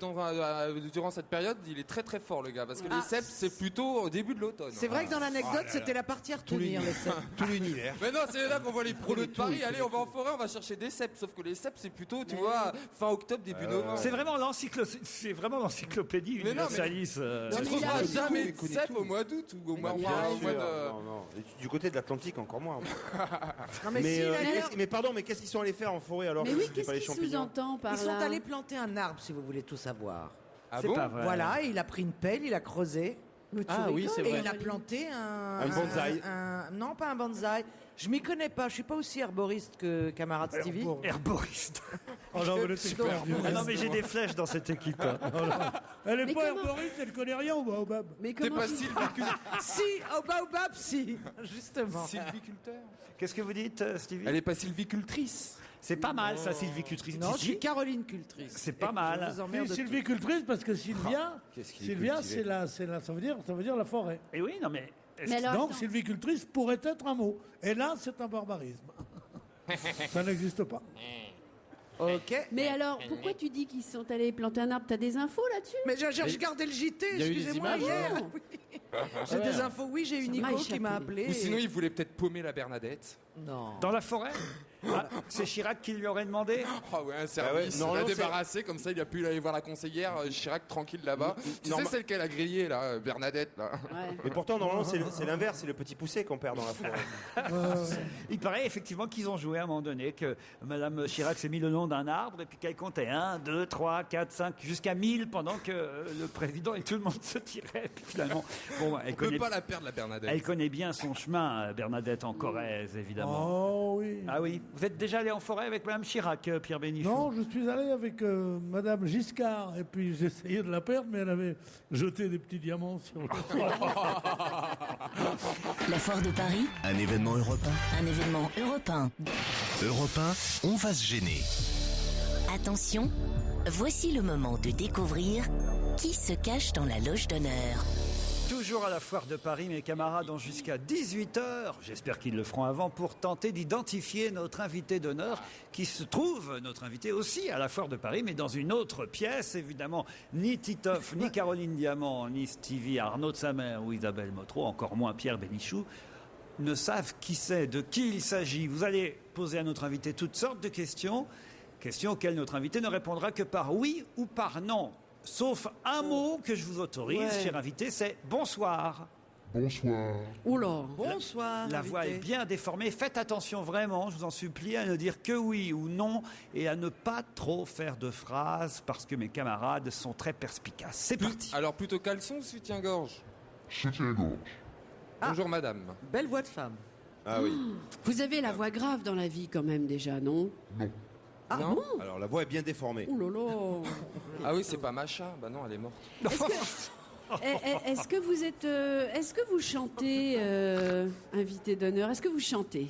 durant cette période, il est très très fort, le gars. Parce que les cèpes, c'est plutôt au début de l'automne. C'est vrai que dans l'anecdote, c'était la partie à retenir, les cèpes. Tout l'univers. Mais non, c'est là qu'on voit les prolos de Paris. Allez, on va en forêt, on va chercher des cèpes. Sauf que les cèpes, c'est plutôt, tu vois, fin octobre, début novembre. C'est vraiment l'encyclopédie Mais non, universaliste. Tu trouveras jamais de cèpes au mois d'août ou au mois de... Non. Et du côté de l'Atlantique, encore moins. Non, mais si, d'ailleurs- mais pardon, mais qu'est-ce qu'ils sont allés faire en forêt alors Mais que oui, c'était qu'est-ce pas les qu'il champignons? sous-entend par Ils sont là? allés planter un arbre, si vous voulez tout savoir. Ah C'est bon? pas vrai. Voilà, il a pris une pelle, il a creusé. Ah oui, c'est Et vrai. il a planté un bonsaï. Non, pas un bonsaï. Je m'y connais pas. Je suis pas aussi herboriste que camarade Stevie. Herboriste. Oh non, mais elle était perdue. Ah non, mais j'ai des flèches dans cette équipe. Elle est Mais pas comment- herboriste, elle connaît rien au baobab. Mais T'es comment pas tu- sylviculteur? Si, au baobab, si, justement. Sylviculteur? Qu'est-ce que vous dites, Stevie? Elle est pas sylvicultrice? C'est pas mal, ça, sylvicultrice. Non, je Si, suis Caroline Cultrice. C'est pas Je mal. vous emmerde Oui, tout. sylvicultrice, parce que Sylvia, Qu'est-ce qu'il est Sylvia, cultivé. ça veut dire la forêt. Et oui, non, mais. Mais alors, Donc, attends. sylvicultrice pourrait être un mot. Et là, c'est un barbarisme. Ça n'existe pas. Ok. Mais alors, pourquoi tu dis qu'ils sont allés planter un arbre? T'as des infos là-dessus? Mais j'ai regardé le JT, il y a eu des excusez-moi, images, hier. non Oui. J'ai des infos, oui, j'ai eu Ça Nico m'a qui m'a échappé. appelé. Ou sinon, et- il voulait peut-être paumer la Bernadette. Non. Dans la forêt? Ah, c'est Chirac qui lui aurait demandé? Ah ouais, un service. ouais, non, il a non, c'est- débarrassé, comme ça, il a pu aller voir la conseillère Chirac tranquille là-bas. Tu sais, Norma- celle qu'elle a grillée, là, Bernadette, là. Ouais. Mais pourtant, normalement, c'est l'inverse, c'est le petit poussé qu'on perd dans la forêt. Il paraît effectivement qu'ils ont joué à un moment donné, que Madame Chirac s'est mis le long d'un arbre et puis qu'elle comptait 1, 2, 3, 4, 5, jusqu'à 1000 pendant que le président et tout le monde se tiraient. Puis finalement, bon, elle On peut connaît, pas la perdre, la Bernadette. elle connaît bien son chemin, Bernadette, en Corrèze, évidemment. Oh oui. Ah oui. Vous êtes déjà allé en forêt avec Madame Chirac, Pierre Bénichou? Non, je suis allé avec Madame Giscard et puis j'ai essayé de la perdre, mais elle avait jeté des petits diamants sur le La foire de Paris, Un événement européen. un événement européen. Europe 1, on va se gêner. Attention, voici le moment de découvrir qui se cache dans la loge d'honneur. Toujours à la foire de Paris, mes camarades ont jusqu'à 18h, j'espère qu'ils le feront avant, pour tenter d'identifier notre invité d'honneur, qui se trouve, notre invité aussi à la foire de Paris, mais dans une autre pièce, évidemment. Ni Titoff, ni Caroline Diamant, ni Stevie, Arnaud de Samer ou Isabelle Motro, encore moins Pierre Bénichou, ne savent qui c'est, de qui il s'agit. Vous allez poser à notre invité toutes sortes de questions, questions auxquelles notre invité ne répondra que par oui ou par non. Sauf un mot que je vous autorise, Ouais. cher invité, c'est bonsoir. Oula. Bonsoir. La voix est invité. bien déformée. Faites attention vraiment, je vous en supplie, à ne dire que oui ou non et à ne pas trop faire de phrases parce que mes camarades sont très perspicaces. C'est parti. Alors, plutôt caleçon ou soutien-gorge? Ah. Bonjour, madame. Belle voix de femme. Ah oui. Vous avez la voix grave dans la vie quand même déjà, non? Ah Non. bon? Alors, la voix est bien déformée. Ouh là là. Ah oui, c'est pas Macha. Bah non, elle est morte. Est-ce que vous chantez, invité d'honneur? Est-ce que vous chantez?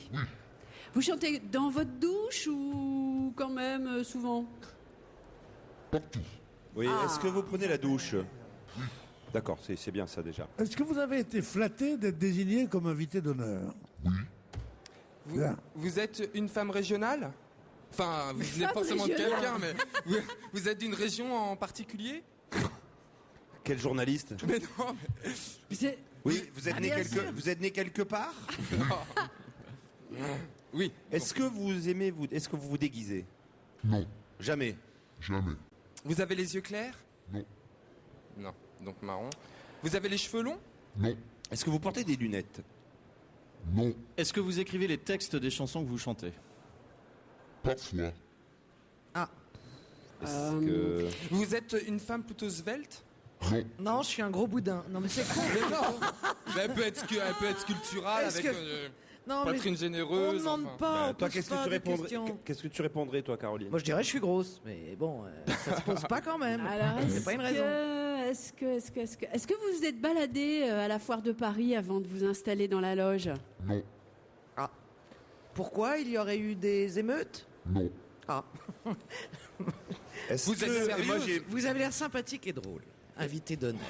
Vous chantez dans votre douche ou quand même souvent? Oui, Ah. est-ce que vous prenez la douche? D'accord, c'est bien ça déjà. Est-ce que vous avez été flatté d'être désigné comme invité d'honneur? Vous, Bien. vous êtes une femme régionale? Enfin, vous venez Femme forcément de régionale. quelqu'un, mais vous êtes d'une région en particulier? Quel journaliste? Mais non, mais... Oui, vous êtes, Ah, né bien sûr. vous êtes né quelque part? Oui. Est-ce que vous aimez est-ce que vous vous déguisez? Non, Jamais. jamais. Vous avez les yeux clairs? Non. Non, donc marron. Vous avez les cheveux longs? Non. Est-ce que vous portez des lunettes? Non. Est-ce que vous écrivez les textes des chansons que vous chantez? Parfois. Est-ce que... Vous êtes une femme plutôt svelte? Non. Non, je suis un gros boudin. Non, mais c'est con. Mais non. Mais elle peut être sculpturale Est-ce avec que- Non, mais poitrine on généreuse. ne demande enfin. pas. on toi, pose qu'est-ce que pas tu de répondrais? questions. Qu'est-ce que tu répondrais, toi, Caroline? Moi, je dirais je suis grosse, mais bon, ça se pose pas quand même. Alors, c'est pas une raison. est-ce que vous vous êtes baladé à la foire de Paris avant de vous installer dans la loge? Non. Ah. Pourquoi? Il y aurait eu des émeutes? Non. Ah. Est-ce Vous êtes que- sérieux? moi, Vous avez l'air sympathique et drôle. Invité d'honneur.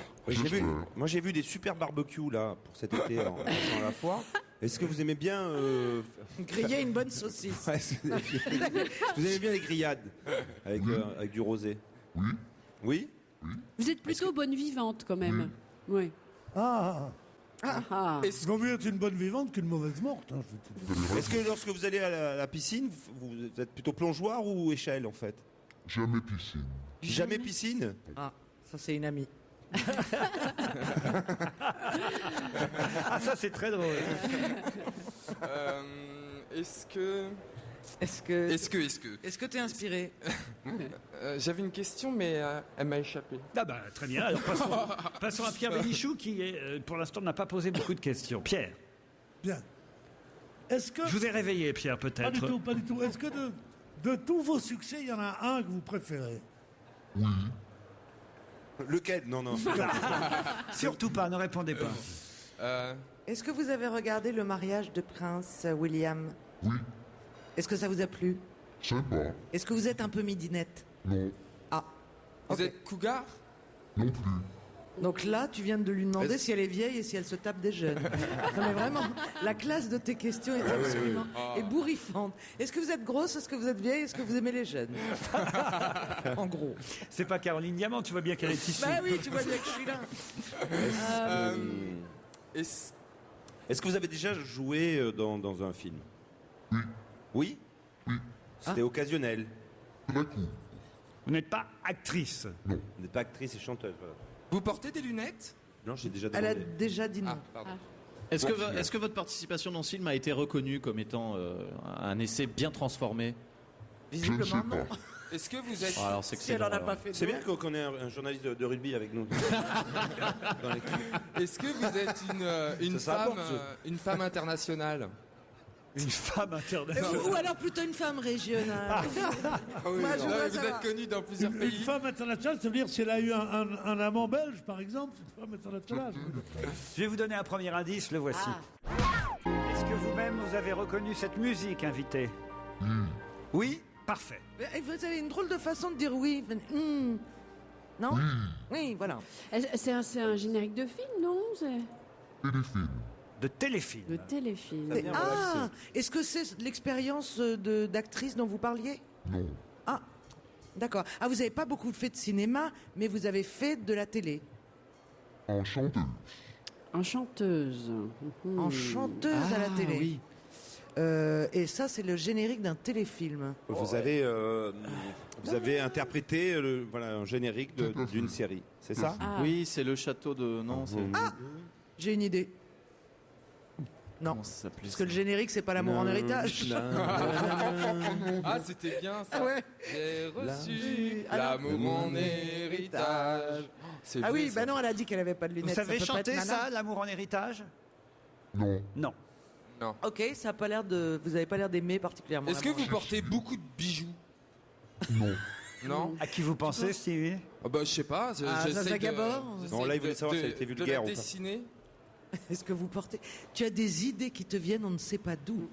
moi j'ai vu des super barbecues là pour cet été en passant à la foire. Est-ce que vous aimez bien Griller une bonne saucisse. Ouais, vous aimez bien les grillades avec du rosé? Oui. Oui. Vous êtes plutôt bonne vivante quand même. Oui. Ah, Est-ce vaut mieux être une bonne vivante qu'une mauvaise morte. Hein, Est-ce que lorsque vous allez à la piscine, vous êtes plutôt plongeoir ou échelle en fait? Jamais piscine. Jamais piscine? Ah, ça c'est une amie. Ah, ça, c'est très drôle. Est-ce que Est-ce que t'es inspiré? j'avais une question, mais elle m'a échappé. Ah bah, très bien. Alors, passons à Pierre Bénichou, qui, pour l'instant, n'a pas posé beaucoup de questions. Pierre. Bien. Est-ce que... Je vous ai réveillé, Pierre, Pas peut-être. du tout, pas du tout. Est-ce que de tous vos succès, il y en a un que vous préférez? Oui. Lequel? Non. Surtout pas, ne répondez pas. Est-ce que vous avez regardé le mariage de Prince William? Oui. Est-ce que ça vous a plu? Sympa. Est-ce que vous êtes un peu midinette? Non. Ah. Vous êtes cougar? Non plus. Donc là, tu viens de lui demander si elle est vieille et si elle se tape des jeunes. Non mais vraiment, la classe de tes questions est absolument ébouriffante. Est-ce que vous êtes grosse? Est-ce que vous êtes vieille? Est-ce que vous aimez les jeunes? En gros. C'est pas Caroline Diamant, tu vois bien qu'elle est ici. Bah oui, tu vois bien que je suis là. Est-ce que vous avez déjà joué dans un film? Oui. Oui. C'était occasionnel. Très court. Vous n'êtes pas actrice. Vous n'êtes pas actrice et chanteuse. Voilà. Vous portez des lunettes? Non, j'ai déjà Elle a demandé. déjà dit non. Ah, pardon. Est-ce que votre participation dans ce film a été reconnue comme étant un essai bien transformé? Visiblement non. Est-ce que vous êtes... Oh, alors c'est Si elle en a pas fait. C'est bien qu'on ait un journaliste de rugby avec nous. Dans l'équipe. Est-ce que vous êtes une femme internationale? Une femme internationale. Ou alors plutôt une femme régionale. Oui, Moi, je non, voudrais mais vous savoir. êtes connu dans plusieurs Une pays. femme internationale, ça veut dire si elle a eu un amant belge, par exemple, c'est une femme internationale. Je vais vous donner un premier indice, le voici. Est-ce que vous-même, vous avez reconnu cette musique, invité? Oui. Parfait. Mais vous avez une drôle de façon de dire oui. Non? Oui, voilà. C'est un générique de film, non? Téléfilm. De téléfilm. De téléfilm. Ah, est-ce que c'est l'expérience d'actrice dont vous parliez? Non. Ah, d'accord. Ah, vous n'avez pas beaucoup fait de cinéma, mais vous avez fait de la télé. En chanteuse. En chanteuse. En chanteuse à la télé. Oui. Et ça, c'est le générique d'un téléfilm. Vous avez interprété un générique d'une série, c'est ça? Oui, c'est le château de... Non, c'est... Ah, j'ai une idée. Non, Comment ça s'appelait, parce que le générique, c'est pas l'amour en héritage. Ah, c'était bien ça. Ah ouais. J'ai reçu Alors- l'amour en héritage. C'est Ah vrai, oui, ça. bah non, elle a dit qu'elle avait pas de Vous lunettes. savez peut pas chanter être Nana. ça, l'amour en héritage? Non. Non. Non. Ok, ça a pas l'air de. Vous avez pas l'air d'aimer particulièrement. Est-ce que vous portez beaucoup de bijoux? Non. Non. À qui vous pensez, Stevie? Ah bah je sais pas. Ah, j'essaie Zaza Gabor Non, là, il voulait savoir si elle était de vulgaire la ou pas. dessiner. Est-ce que vous portez. Tu as des idées qui te viennent, on ne sait pas d'où.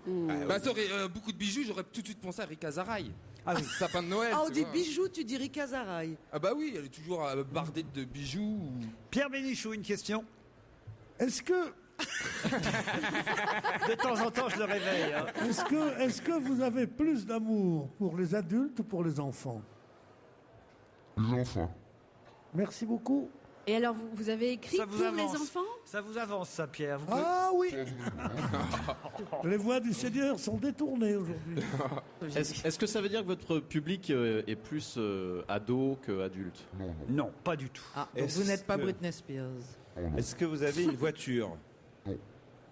Bah ça aurait beaucoup de bijoux, j'aurais tout de suite pensé à Rika Zaraï. Ah oui. Sapin de Noël. Ah, on tu dit vois. bijoux, tu dis Rika Zaraï. Ah bah oui, elle est toujours bardée de bijoux. Pierre Bénichou, une question. Est-ce que, De temps en temps, je le réveille. hein. est-ce que vous avez plus d'amour pour les adultes ou pour les enfants? Les enfants. Merci beaucoup. Et alors, vous avez écrit Ça vous pour avance. les enfants? Ça vous avance, ça, Pierre. Vous pouvez- Ah oui. Les voix du Seigneur sont détournées aujourd'hui. Est-ce que ça veut dire que votre public est plus ado qu'adulte? Non, non. Non, pas du tout. Ah, donc Est-ce vous n'êtes pas que- Britney Spears. Oh, non. Est-ce que vous avez une voiture? Non.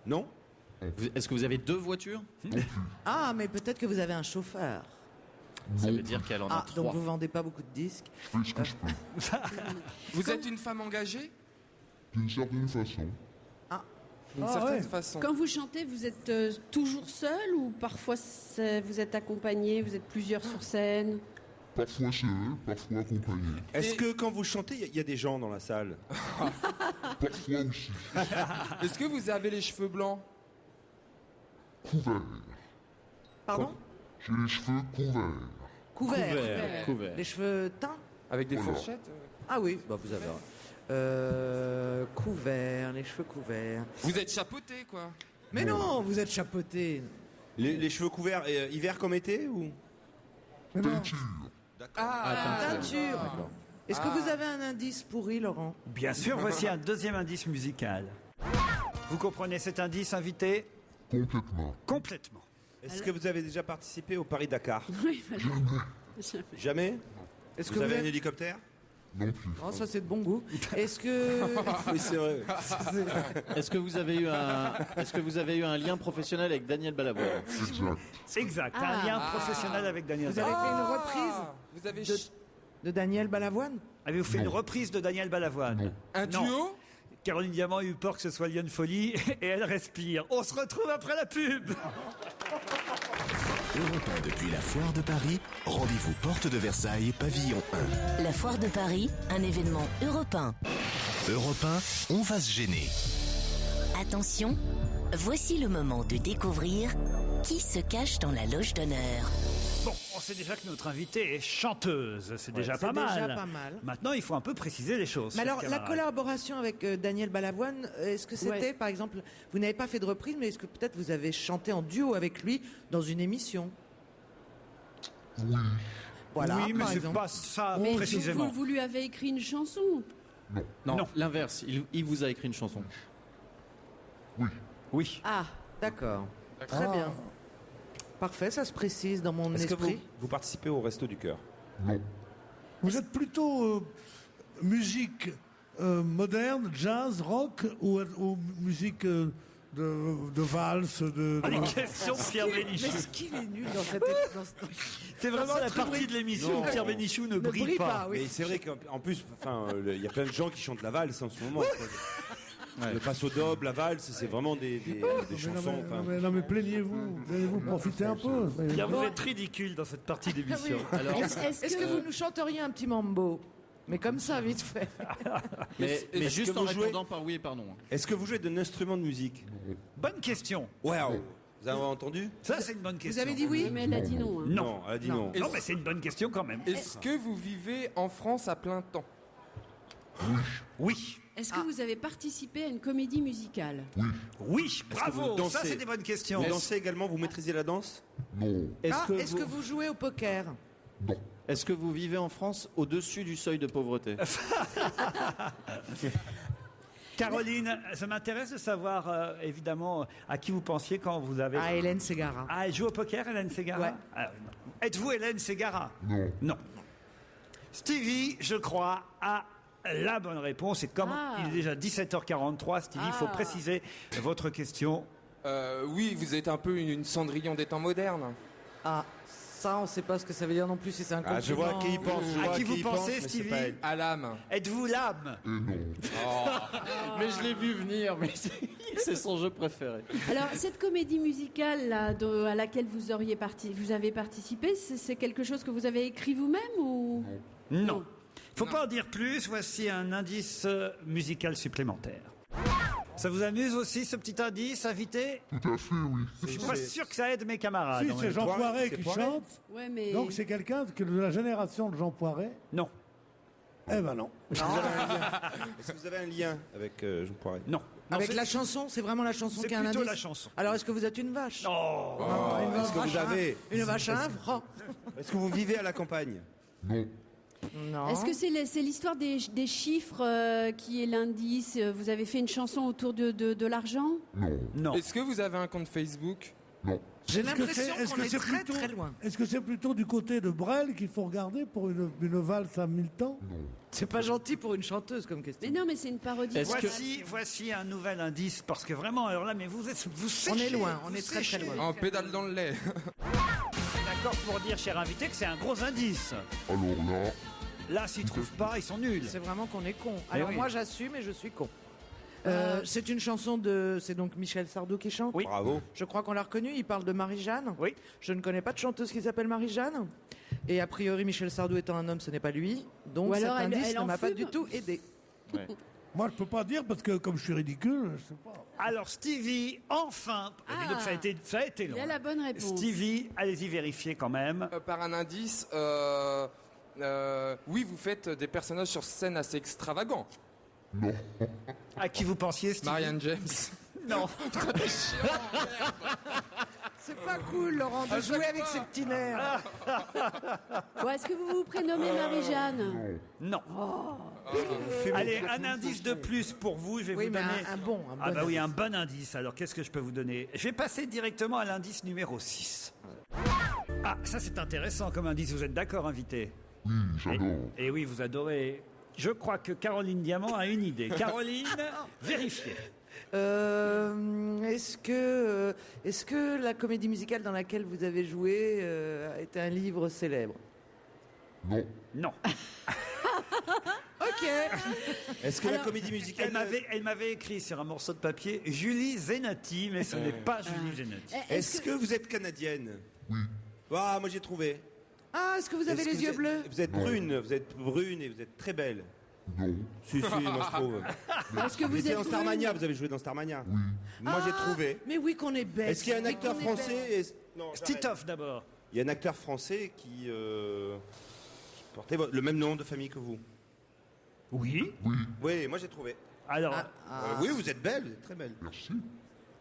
Non? Est-ce que vous avez 2 voitures? Ah, mais peut-être que vous avez un chauffeur. Ça veut dire qu'elle en a Ah, donc 3. vous vendez pas beaucoup de disques. Je fais ce que je peux. Vous êtes une femme engagée? D'une certaine façon. D'une Ah certaine ouais. façon. Quand vous chantez, vous êtes toujours seul ou parfois vous êtes accompagné, vous êtes plusieurs sur scène? Parfois seul, parfois accompagné. Est-ce que quand vous chantez, il y a des gens dans la salle? Parfois aussi. Est-ce que vous avez les cheveux blancs? Couvert. Pardon? J'ai les cheveux couverts. Couvert. Les cheveux teints? Avec des Voilà. fourchettes? Ah oui, bah vous avez. Couvert, les cheveux couverts. Vous êtes chapeauté, quoi. Mais non, vous êtes chapeauté. Les cheveux couverts, hiver comme été ou? Teinture. Teinture. Est-ce que vous avez un indice pourri, Laurent? Bien sûr, voici un deuxième indice musical. Vous comprenez cet indice, invité? Complètement. Complètement. Est-ce que vous avez déjà participé au Paris-Dakar? Oui, voilà. Jamais? Est-ce Vous avez un hélicoptère? Non plus. Oh, ça c'est de bon goût. Est-ce que Oui, c'est vrai. Est-ce que vous avez eu un lien professionnel avec Daniel Balavoine? Exact. C'est exact, un lien professionnel avec Daniel vous avez fait Balavoine. une reprise Vous avez de Daniel Balavoine? Avez-vous fait une reprise de Daniel Balavoine? un Non. duo? Caroline Diamant a eu peur que ce soit Lionne Folly et elle respire. On se retrouve après la pub. Europe 1 depuis la Foire de Paris, rendez-vous porte de Versailles, pavillon 1. La Foire de Paris, un événement européen. Europe 1, on va se gêner. Attention, voici le moment de découvrir qui se cache dans la loge d'honneur. Bon, on sait déjà que notre invitée est chanteuse. C'est déjà c'est pas mal. déjà pas mal. Maintenant, il faut un peu préciser les choses. Mais alors, chers la camarades. collaboration avec Daniel Balavoine, est-ce que c'était, par exemple, vous n'avez pas fait de reprise, mais est-ce que peut-être vous avez chanté en duo avec lui dans une émission? Oui. Voilà, oui, mais par c'est exemple. pas ça Mais précisément. vous lui avez écrit une chanson? Non, l'inverse. Il vous a écrit une chanson. Oui. Oui. Ah, d'accord. Très bien. Parfait, ça se précise dans mon Est-ce que esprit. vous participez au Resto du Cœur? Non. Vous êtes plutôt musique moderne, jazz, rock ou musique de valse Les questions de Pierre Mais Bénichou. ce qu'il est nul dans cette... C'est vraiment la partie de l'émission où Pierre Bénichou ne brille pas. Mais c'est vrai qu'en plus, il y a plein de gens qui chantent la valse en ce moment. Le passo doble, la valse, c'est vraiment des chansons. Non mais plaignez-vous, profitez un peu. Pierre, vous êtes ridicule dans cette partie d'émission. Alors, Est-ce que vous nous chanteriez un petit mambo? Mais comme ça, vite fait. mais est-ce juste que en vous jouez- répondant par oui et par non. Est-ce que vous jouez d'un instrument de musique? Bonne question. Waouh. Vous avez entendu? Ça, c'est une bonne question. Vous avez dit oui? Mais elle a dit non. hein. Non. Elle a dit non. Non, mais c'est une bonne question quand même. Est-ce que vous vivez en France à plein temps? Oui. Est-ce que vous avez participé à une comédie musicale? Oui, que bravo. vous dansez? Ça, c'est des bonnes questions. Vous dansez également? Vous maîtrisez la danse? Non. Est-ce que vous jouez au poker? Non. Est-ce que vous vivez en France au-dessus du seuil de pauvreté? Caroline, ça m'intéresse de savoir, évidemment, à qui vous pensiez quand vous avez... Ah, Hélène Ségara. Ah, elle joue au poker, Hélène Ségara? Ouais. Ah, êtes-vous Hélène Ségara? Non. Non. Stevie, je crois, a la bonne réponse. Et comme il est déjà 17h43, Stevie, il faut préciser votre question. Oui, vous êtes un peu une Cendrillon des temps modernes. Ah, ça, on ne sait pas ce que ça veut dire non plus, si c'est un compliment. Je vois à qui il pense. À qui vous pensez, Stevie? À l'âme. Êtes-vous l'âme? Non. Mais je l'ai vu venir, mais c'est son jeu préféré. Alors, cette comédie musicale là, à laquelle vous avez participé, c'est quelque chose que vous avez écrit vous-même ou Non. Faut pas en dire plus. Voici un indice musical supplémentaire. Ça vous amuse aussi, ce petit indice, invité? Tout à fait, oui. Je suis pas sûr que ça aide mes camarades. Si, en c'est même Jean temps. Poiret c'est qui Poiret chante. Ouais, mais Donc c'est quelqu'un de la génération de Jean Poiret. Non. Eh ben non. Est-ce que vous avez un lien avec Jean Poiret? Non. Avec la chanson, c'est vraiment la chanson C'est qui a un plutôt indice. la chanson. Alors, est-ce que vous êtes une vache? Oh. Est-ce que vous avez? Une vache à un franc? Est-ce que vous vivez à la campagne? Non. Non. est-ce que c'est l'histoire des chiffres qui est l'indice? Vous avez fait une chanson autour de l'argent? Non. Non. Est-ce que vous avez un compte Facebook? Non. J'ai Est-ce que l'impression c'est- est-ce qu'on que est c'est très plutôt- très loin. Est-ce que c'est plutôt du côté de Brel qu'il faut regarder pour une valse à 1000 temps? Non. C'est pas gentil pour une chanteuse comme question. Mais non, mais c'est une parodie. Voici un nouvel indice, parce que vraiment, alors là, mais vous séchez. On est loin, on vous est très très séchez. loin. En pédale dans le lait. D'accord pour dire, cher invité, que c'est un gros indice. Alors là, Là, s'ils trouvent pas, ils sont nuls. C'est vraiment qu'on est con. Alors oui. moi j'assume et je suis con. C'est une chanson c'est donc Michel Sardou qui chante. Oui. Bravo. Je crois qu'on l'a reconnu. Il parle de Marie-Jeanne. Oui. Je ne connais pas de chanteuse qui s'appelle Marie-Jeanne. Et a priori, Michel Sardou étant un homme, ce n'est pas lui. Donc Ou cet alors elle indice ne en m'a pas fume. du tout aidé. Moi, je peux pas dire parce que comme je suis ridicule, je sais pas. Alors Stevie, enfin. Dis donc, ça a été long. Il a la bonne réponse. Stevie, allez-y vérifier quand même. Par un indice, oui, vous faites des personnages sur scène assez extravagants. Non. À qui vous pensiez, Stevie? Marianne James. Non. C'est pas cool, Laurent, de jouer avec ses petits nerfs. Bon, est-ce que vous vous prénommez Marie-Jeanne? Non. Allez, un indice de plus pour vous. Je vais Oui, vous mais donner. un bon Ah bah oui, indice. un bon indice. Alors, qu'est-ce que je peux vous donner? Je vais passer directement à l'indice numéro 6. Ah, ça c'est intéressant comme indice. Vous êtes d'accord, invité? Oui, j'adore. Et oui, vous adorez. Je crois que Caroline Diamant a une idée. Caroline, vérifiez. Est-ce que la comédie musicale dans laquelle vous avez joué est un livre célèbre? Non. Non. Ok. Est-ce que la comédie musicale... Elle m'avait écrit sur un morceau de papier Julie Zenati, mais ce n'est pas Julie Zenati. Est-ce que vous êtes canadienne? Oui. Ah, moi j'ai trouvé. Ah, est-ce que vous avez Est-ce que les yeux êtes- bleus? Vous êtes brune et vous êtes très belle. Non. Si, moi je trouve. Est-ce que vous Vous étiez êtes dans Starmania, vous avez joué dans Starmania. Oui. Moi j'ai trouvé. Mais oui qu'on est bête. Est-ce qu'il y a un Oui acteur qu'on est français bête. Non, j'arrête. Titoff d'abord. Il y a un acteur français qui portait le même nom de famille que vous. Oui. Oui. Oui, moi j'ai trouvé. Alors, Oui, vous êtes belle, vous êtes très belle. Merci.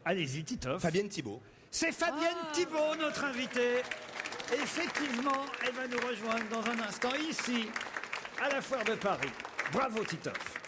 allez-y, Titoff. Fabienne Thibault. C'est Fabienne Thibault, notre invitée. Effectivement, elle va nous rejoindre dans un instant ici, à la Foire de Paris. Bravo, Titoff.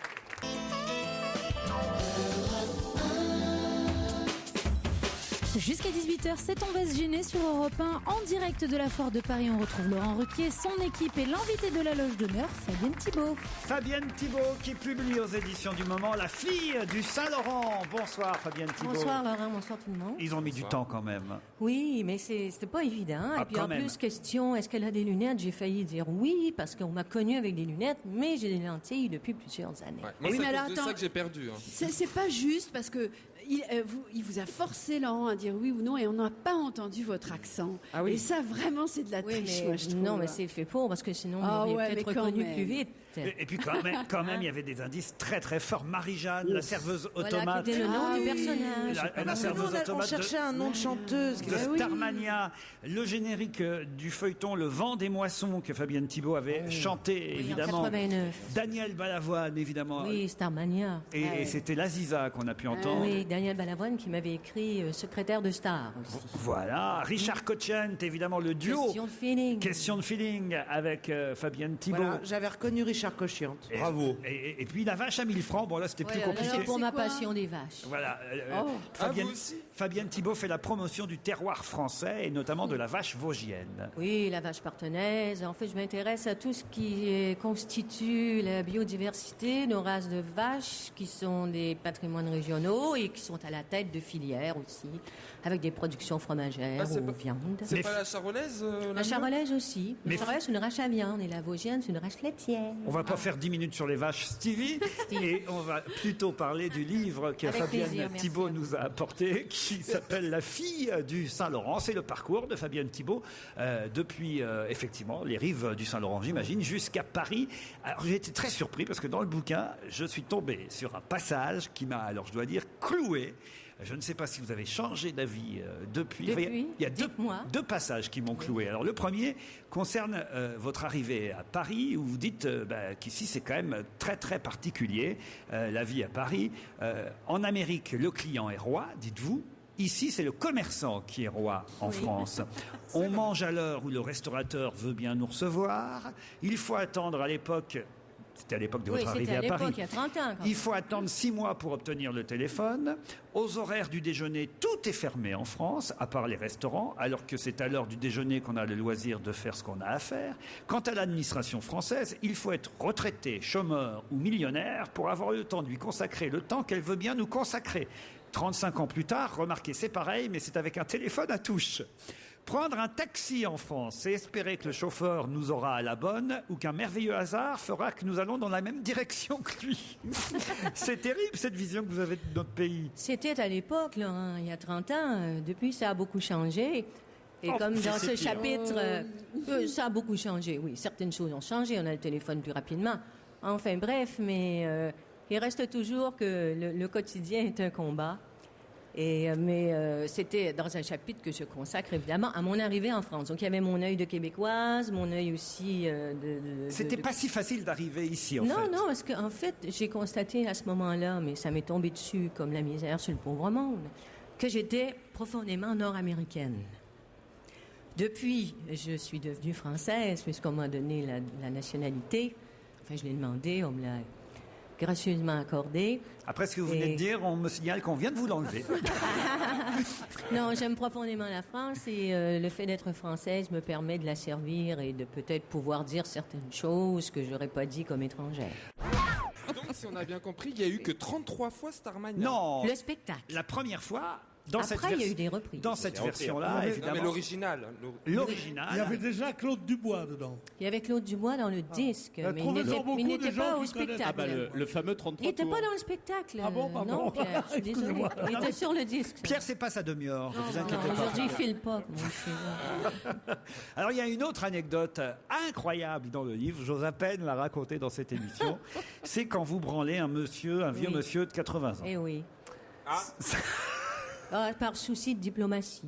Jusqu'à 18h, c'est On va se gêner sur Europe 1. En direct de la Foire de Paris, on retrouve Laurent Ruquier, son équipe et l'invité de la loge d'honneur, Fabienne Thibault. Fabienne Thibault qui publie aux éditions du Moment La fille du Saint-Laurent. Bonsoir Fabienne Thibault. Bonsoir Laurent, bonsoir tout le monde. Ils ont mis du temps quand même. Oui, mais c'était pas évident. Ah, et puis quand en même. plus, question, est-ce qu'elle a des lunettes? J'ai failli dire oui, parce qu'on m'a connue avec des lunettes, mais j'ai des lentilles depuis plusieurs années. Moi, Oui, c'est mais à alors, cause de attends. ça que j'ai perdu. hein. C'est pas juste parce que il vous a forcé, Laurent, à dire oui ou non et on n'a pas entendu votre accent. Ah oui. Et ça, vraiment, c'est de la Oui, triche, mais moi, je trouve. non, mais c'est fait pour, parce que sinon, Ah on ouais, aurait mais peut-être quand reconnu même. plus vite. Et puis quand même, il y avait des indices très très forts. Marie-Jeanne, la serveuse Voilà, automate. qui était le nom Ah du oui. personnage. La Parce que nous, serveuse on automate cherchait un nom de chanteuse. de Starmania, le générique du feuilleton Le Vent des Moissons que Fabienne Thibault avait chanté, Oui, en évidemment. 89. Daniel Balavoine, évidemment. Oui, Starmania. Et c'était l'Aziza qu'on a pu entendre. Oui, Daniel Balavoine qui m'avait écrit Secrétaire de Star aussi. Voilà, Richard Cochent, évidemment le duo. Question de feeling. Question de feeling avec Fabienne Thibault. Voilà, j'avais reconnu Richard Cochiante. Et- Bravo. Et puis la vache à 1000 francs, bon là c'était plus Ouais, compliqué. alors pour ma C'est quoi passion des vaches. Voilà, Oh. Fabienne, Ah, vous aussi Fabienne Thibault fait la promotion du terroir français et notamment de la vache vosgienne. Oui, la vache partenaise. En fait, je m'intéresse à tout ce qui constitue la biodiversité, nos races de vaches qui sont des patrimoines régionaux et qui sont à la tête de filières aussi, avec des productions fromagères Ah, c'est ou pas- viande. C'est pas la charolaise La charolaise aussi. Mais- La charolaise, c'est une race à viande et la vosgienne, c'est une race laitière. On va pas faire 10 minutes sur les vaches, Stevie, et on va plutôt parler du livre que Avec Fabienne plaisir, merci Thibault à vous. nous a apporté, qui s'appelle La fille du Saint-Laurent. C'est le parcours de Fabienne Thibault depuis effectivement les rives du Saint-Laurent, j'imagine, jusqu'à Paris. Alors j'ai été très surpris parce que dans le bouquin, je suis tombé sur un passage qui m'a, alors je dois dire, cloué. Je ne sais pas si vous avez changé d'avis depuis. Depuis, Il y a dites-moi. deux passages qui m'ont cloué. Alors le premier concerne votre arrivée à Paris, où vous dites qu'ici c'est quand même très très particulier, la vie à Paris. En Amérique, le client est roi, dites-vous. Ici, c'est le commerçant qui est roi en France. On mange à l'heure où le restaurateur veut bien nous recevoir. Il faut attendre à l'époque... C'était à l'époque de Oui, votre c'était arrivée à à l'époque, Paris. il y a 30 ans. quand Il même. faut attendre 6 mois pour obtenir le téléphone. Aux horaires du déjeuner, tout est fermé en France, à part les restaurants, alors que c'est à l'heure du déjeuner qu'on a le loisir de faire ce qu'on a à faire. Quant à l'administration française, il faut être retraité, chômeur ou millionnaire pour avoir le temps de lui consacrer le temps qu'elle veut bien nous consacrer. 35 ans plus tard, remarquez, c'est pareil, mais c'est avec un téléphone à touche. Prendre un taxi en France, c'est espérer que le chauffeur nous aura à la bonne ou qu'un merveilleux hasard fera que nous allons dans la même direction que lui. C'est terrible cette vision que vous avez de notre pays. C'était à l'époque, là, hein, il y a 30 ans. Depuis, ça a beaucoup changé. Et comme dans ce chapitre, ça a beaucoup changé. Oui, certaines choses ont changé. On a le téléphone plus rapidement. Enfin bref, mais il reste toujours que le quotidien est un combat. Mais c'était dans un chapitre que je consacre évidemment à mon arrivée en France. Donc il y avait mon œil de Québécoise, mon œil aussi C'était pas si facile d'arriver ici, en fait. Non, parce qu'en fait, j'ai constaté à ce moment-là, mais ça m'est tombé dessus comme la misère sur le pauvre monde, que j'étais profondément nord-américaine. Depuis, je suis devenue française, puisqu'on m'a donné la nationalité. Enfin, je l'ai demandé, on me l'a gracieusement accordé. Après ce que vous venez de dire, on me signale qu'on vient de vous l'enlever. Non, j'aime profondément la France et le fait d'être française me permet de la servir et de peut-être pouvoir dire certaines choses que j'aurais pas dit comme étrangère. Donc, si on a bien compris, il n'y a eu que 33 fois Starmania. Non. Le spectacle. La première fois... Après, il y a eu des reprises. Dans cette version-là, évidemment. Non, mais l'original. L'original. Il y avait déjà Claude Dubois dedans. Il y avait Claude Dubois dans le disque, mais il n'était pas au spectacle. Le fameux 33 Il n'était pas dans le spectacle. Ah bon, pardon. Non, Pierre, je suis désolée. Il était sur le disque. Pierre, c'est pas sa demi-heure, ne vous inquiétez pas. Aujourd'hui, il file pas, mon chien. Alors, il y a une autre anecdote incroyable dans le livre, j'ose à peine la raconter dans cette émission. C'est quand vous branlez un vieux monsieur de 80 ans. Eh oui. Par souci de diplomatie.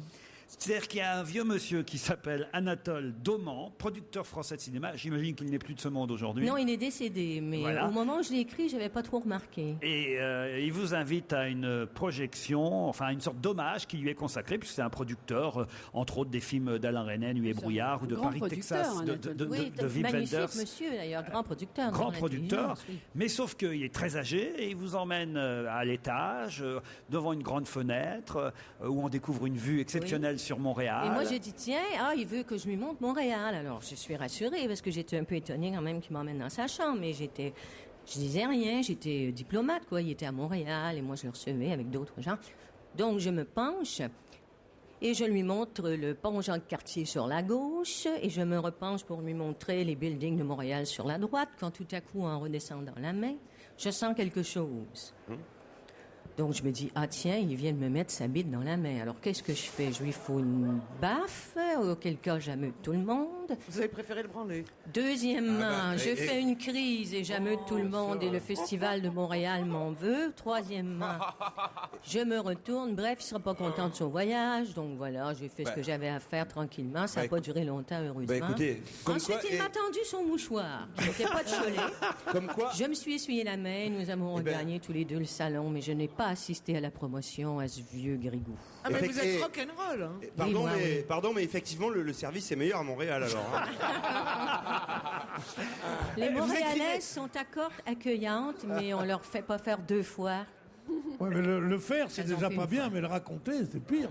C'est-à-dire qu'il y a un vieux monsieur qui s'appelle Anatole Dauman, producteur français de cinéma. J'imagine qu'il n'est plus de ce monde aujourd'hui. Non, il est décédé, mais Voilà. au moment où je l'ai écrit, je n'avais pas trop remarqué. Et il vous invite à une projection, enfin une sorte d'hommage qui lui est consacré, puisque c'est un producteur, entre autres des films d'Alain Resnais, Nuit et brouillard, ou de Grand Paris, producteur, Texas, de oui, Wim magnifique Wenders. monsieur, d'ailleurs, grand producteur. Grand dans producteur, l'intelligence, oui. mais sauf qu'il est très âgé et il vous emmène à l'étage, devant une grande fenêtre, où on découvre une vue exceptionnelle sur Montréal. Et moi, j'ai dit, tiens, il veut que je lui montre Montréal. Alors, je suis rassurée, parce que j'étais un peu étonnée quand même qu'il m'emmène dans sa chambre, mais je disais rien, j'étais diplomate, quoi. Il était à Montréal, et moi, je le recevais avec d'autres gens. Donc, je me penche, et je lui montre le pont Jean-Cartier sur la gauche, et je me repenche pour lui montrer les buildings de Montréal sur la droite, quand tout à coup, en redescendant la main, je sens quelque chose. Donc, je me dis, tiens, il vient de me mettre sa bite dans la main. Alors, qu'est-ce que je fais? Je lui fous une baffe, auquel cas j'ameute tout le monde. Vous avez préféré le branler? Deuxièmement, je fais une crise et j'ameute tout le monde et le Festival de Montréal m'en veut. Troisièmement, je me retourne. Bref, il sera pas content de son voyage. Donc, voilà, j'ai fait ce que j'avais à faire tranquillement. Ça n'a pas duré longtemps, heureusement. Écoutez, comme Ensuite, quoi, il m'a tendu son mouchoir, qui n'était pas de cholet. Comme quoi. Je me suis essuyé la main, nous avons regagné tous les deux le salon, mais je n'ai pas assisté à la promotion à ce vieux grigou. Ah, mais vous êtes rock'n'roll, hein. Pardon, mais effectivement, le service est meilleur à Montréal, alors. Les Montréalais sont accueillantes, mais on leur fait pas faire deux fois. Ouais, mais le faire, c'est Elles ont déjà fait pas une bien, mais le raconter, c'est pire.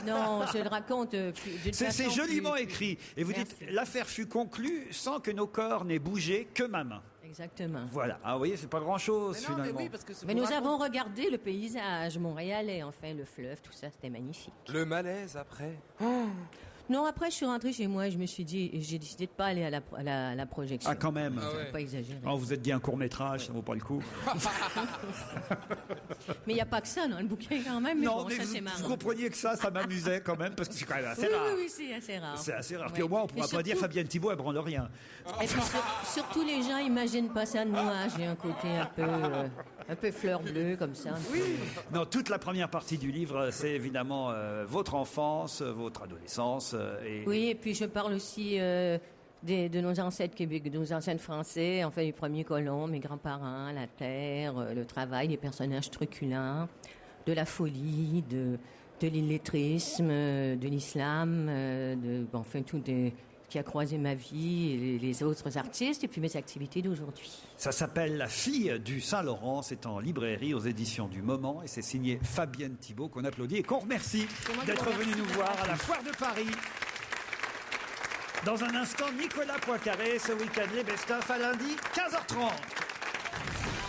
Non, je le raconte d'une C'est façon joliment plus- écrit. Et vous Merci. dites, l'affaire fut conclue sans que nos corps n'aient bougé que ma main. Exactement. Voilà. Vous voyez, c'est pas grand-chose, finalement. Mais nous avons regardé le paysage montréalais, enfin le fleuve, tout ça, c'était magnifique. Le malaise après. Non, après, je suis rentrée chez moi et je me suis dit, j'ai décidé de pas aller à la projection. Ah, quand même. Faut pas exagérer. Oh, vous êtes dit un court-métrage, ça vaut pas le coup. Mais il n'y a pas que ça dans le bouquin quand même. Mais Non, bon, mais ça, vous, c'est marrant. vous compreniez que ça m'amusait quand même, parce que c'est quand même assez Oui, rare. oui, c'est assez rare. C'est assez rare. Ouais. Puis au moins, on ne pourra Et pas dire surtout- Fabienne Thibault, elle branle rien. Et puis surtout, les gens imaginent pas ça de moi. J'ai un côté un peu fleur bleue comme ça. Non, toute la première partie du livre, c'est évidemment votre enfance, votre adolescence. Oui, et puis je parle aussi de nos ancêtres québécois, de nos ancêtres français, enfin les premiers colons, mes grands-parents, la terre, le travail, les personnages truculents, de la folie, de l'illettrisme, de l'islam, enfin tout qui a croisé ma vie, et les autres artistes, et puis mes activités d'aujourd'hui. Ça s'appelle La fille du Saint-Laurent. C'est en librairie aux éditions du Moment. Et c'est signé Fabienne Thibault, qu'on applaudit et qu'on remercie d'être venue nous voir à la Foire de Paris. Dans un instant, Nicolas Poincaré, ce week-end, les best-of à lundi, 15h30.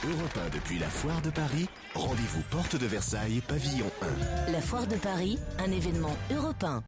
Europe 1 depuis la Foire de Paris, rendez-vous porte de Versailles, pavillon 1. La Foire de Paris, un événement européen.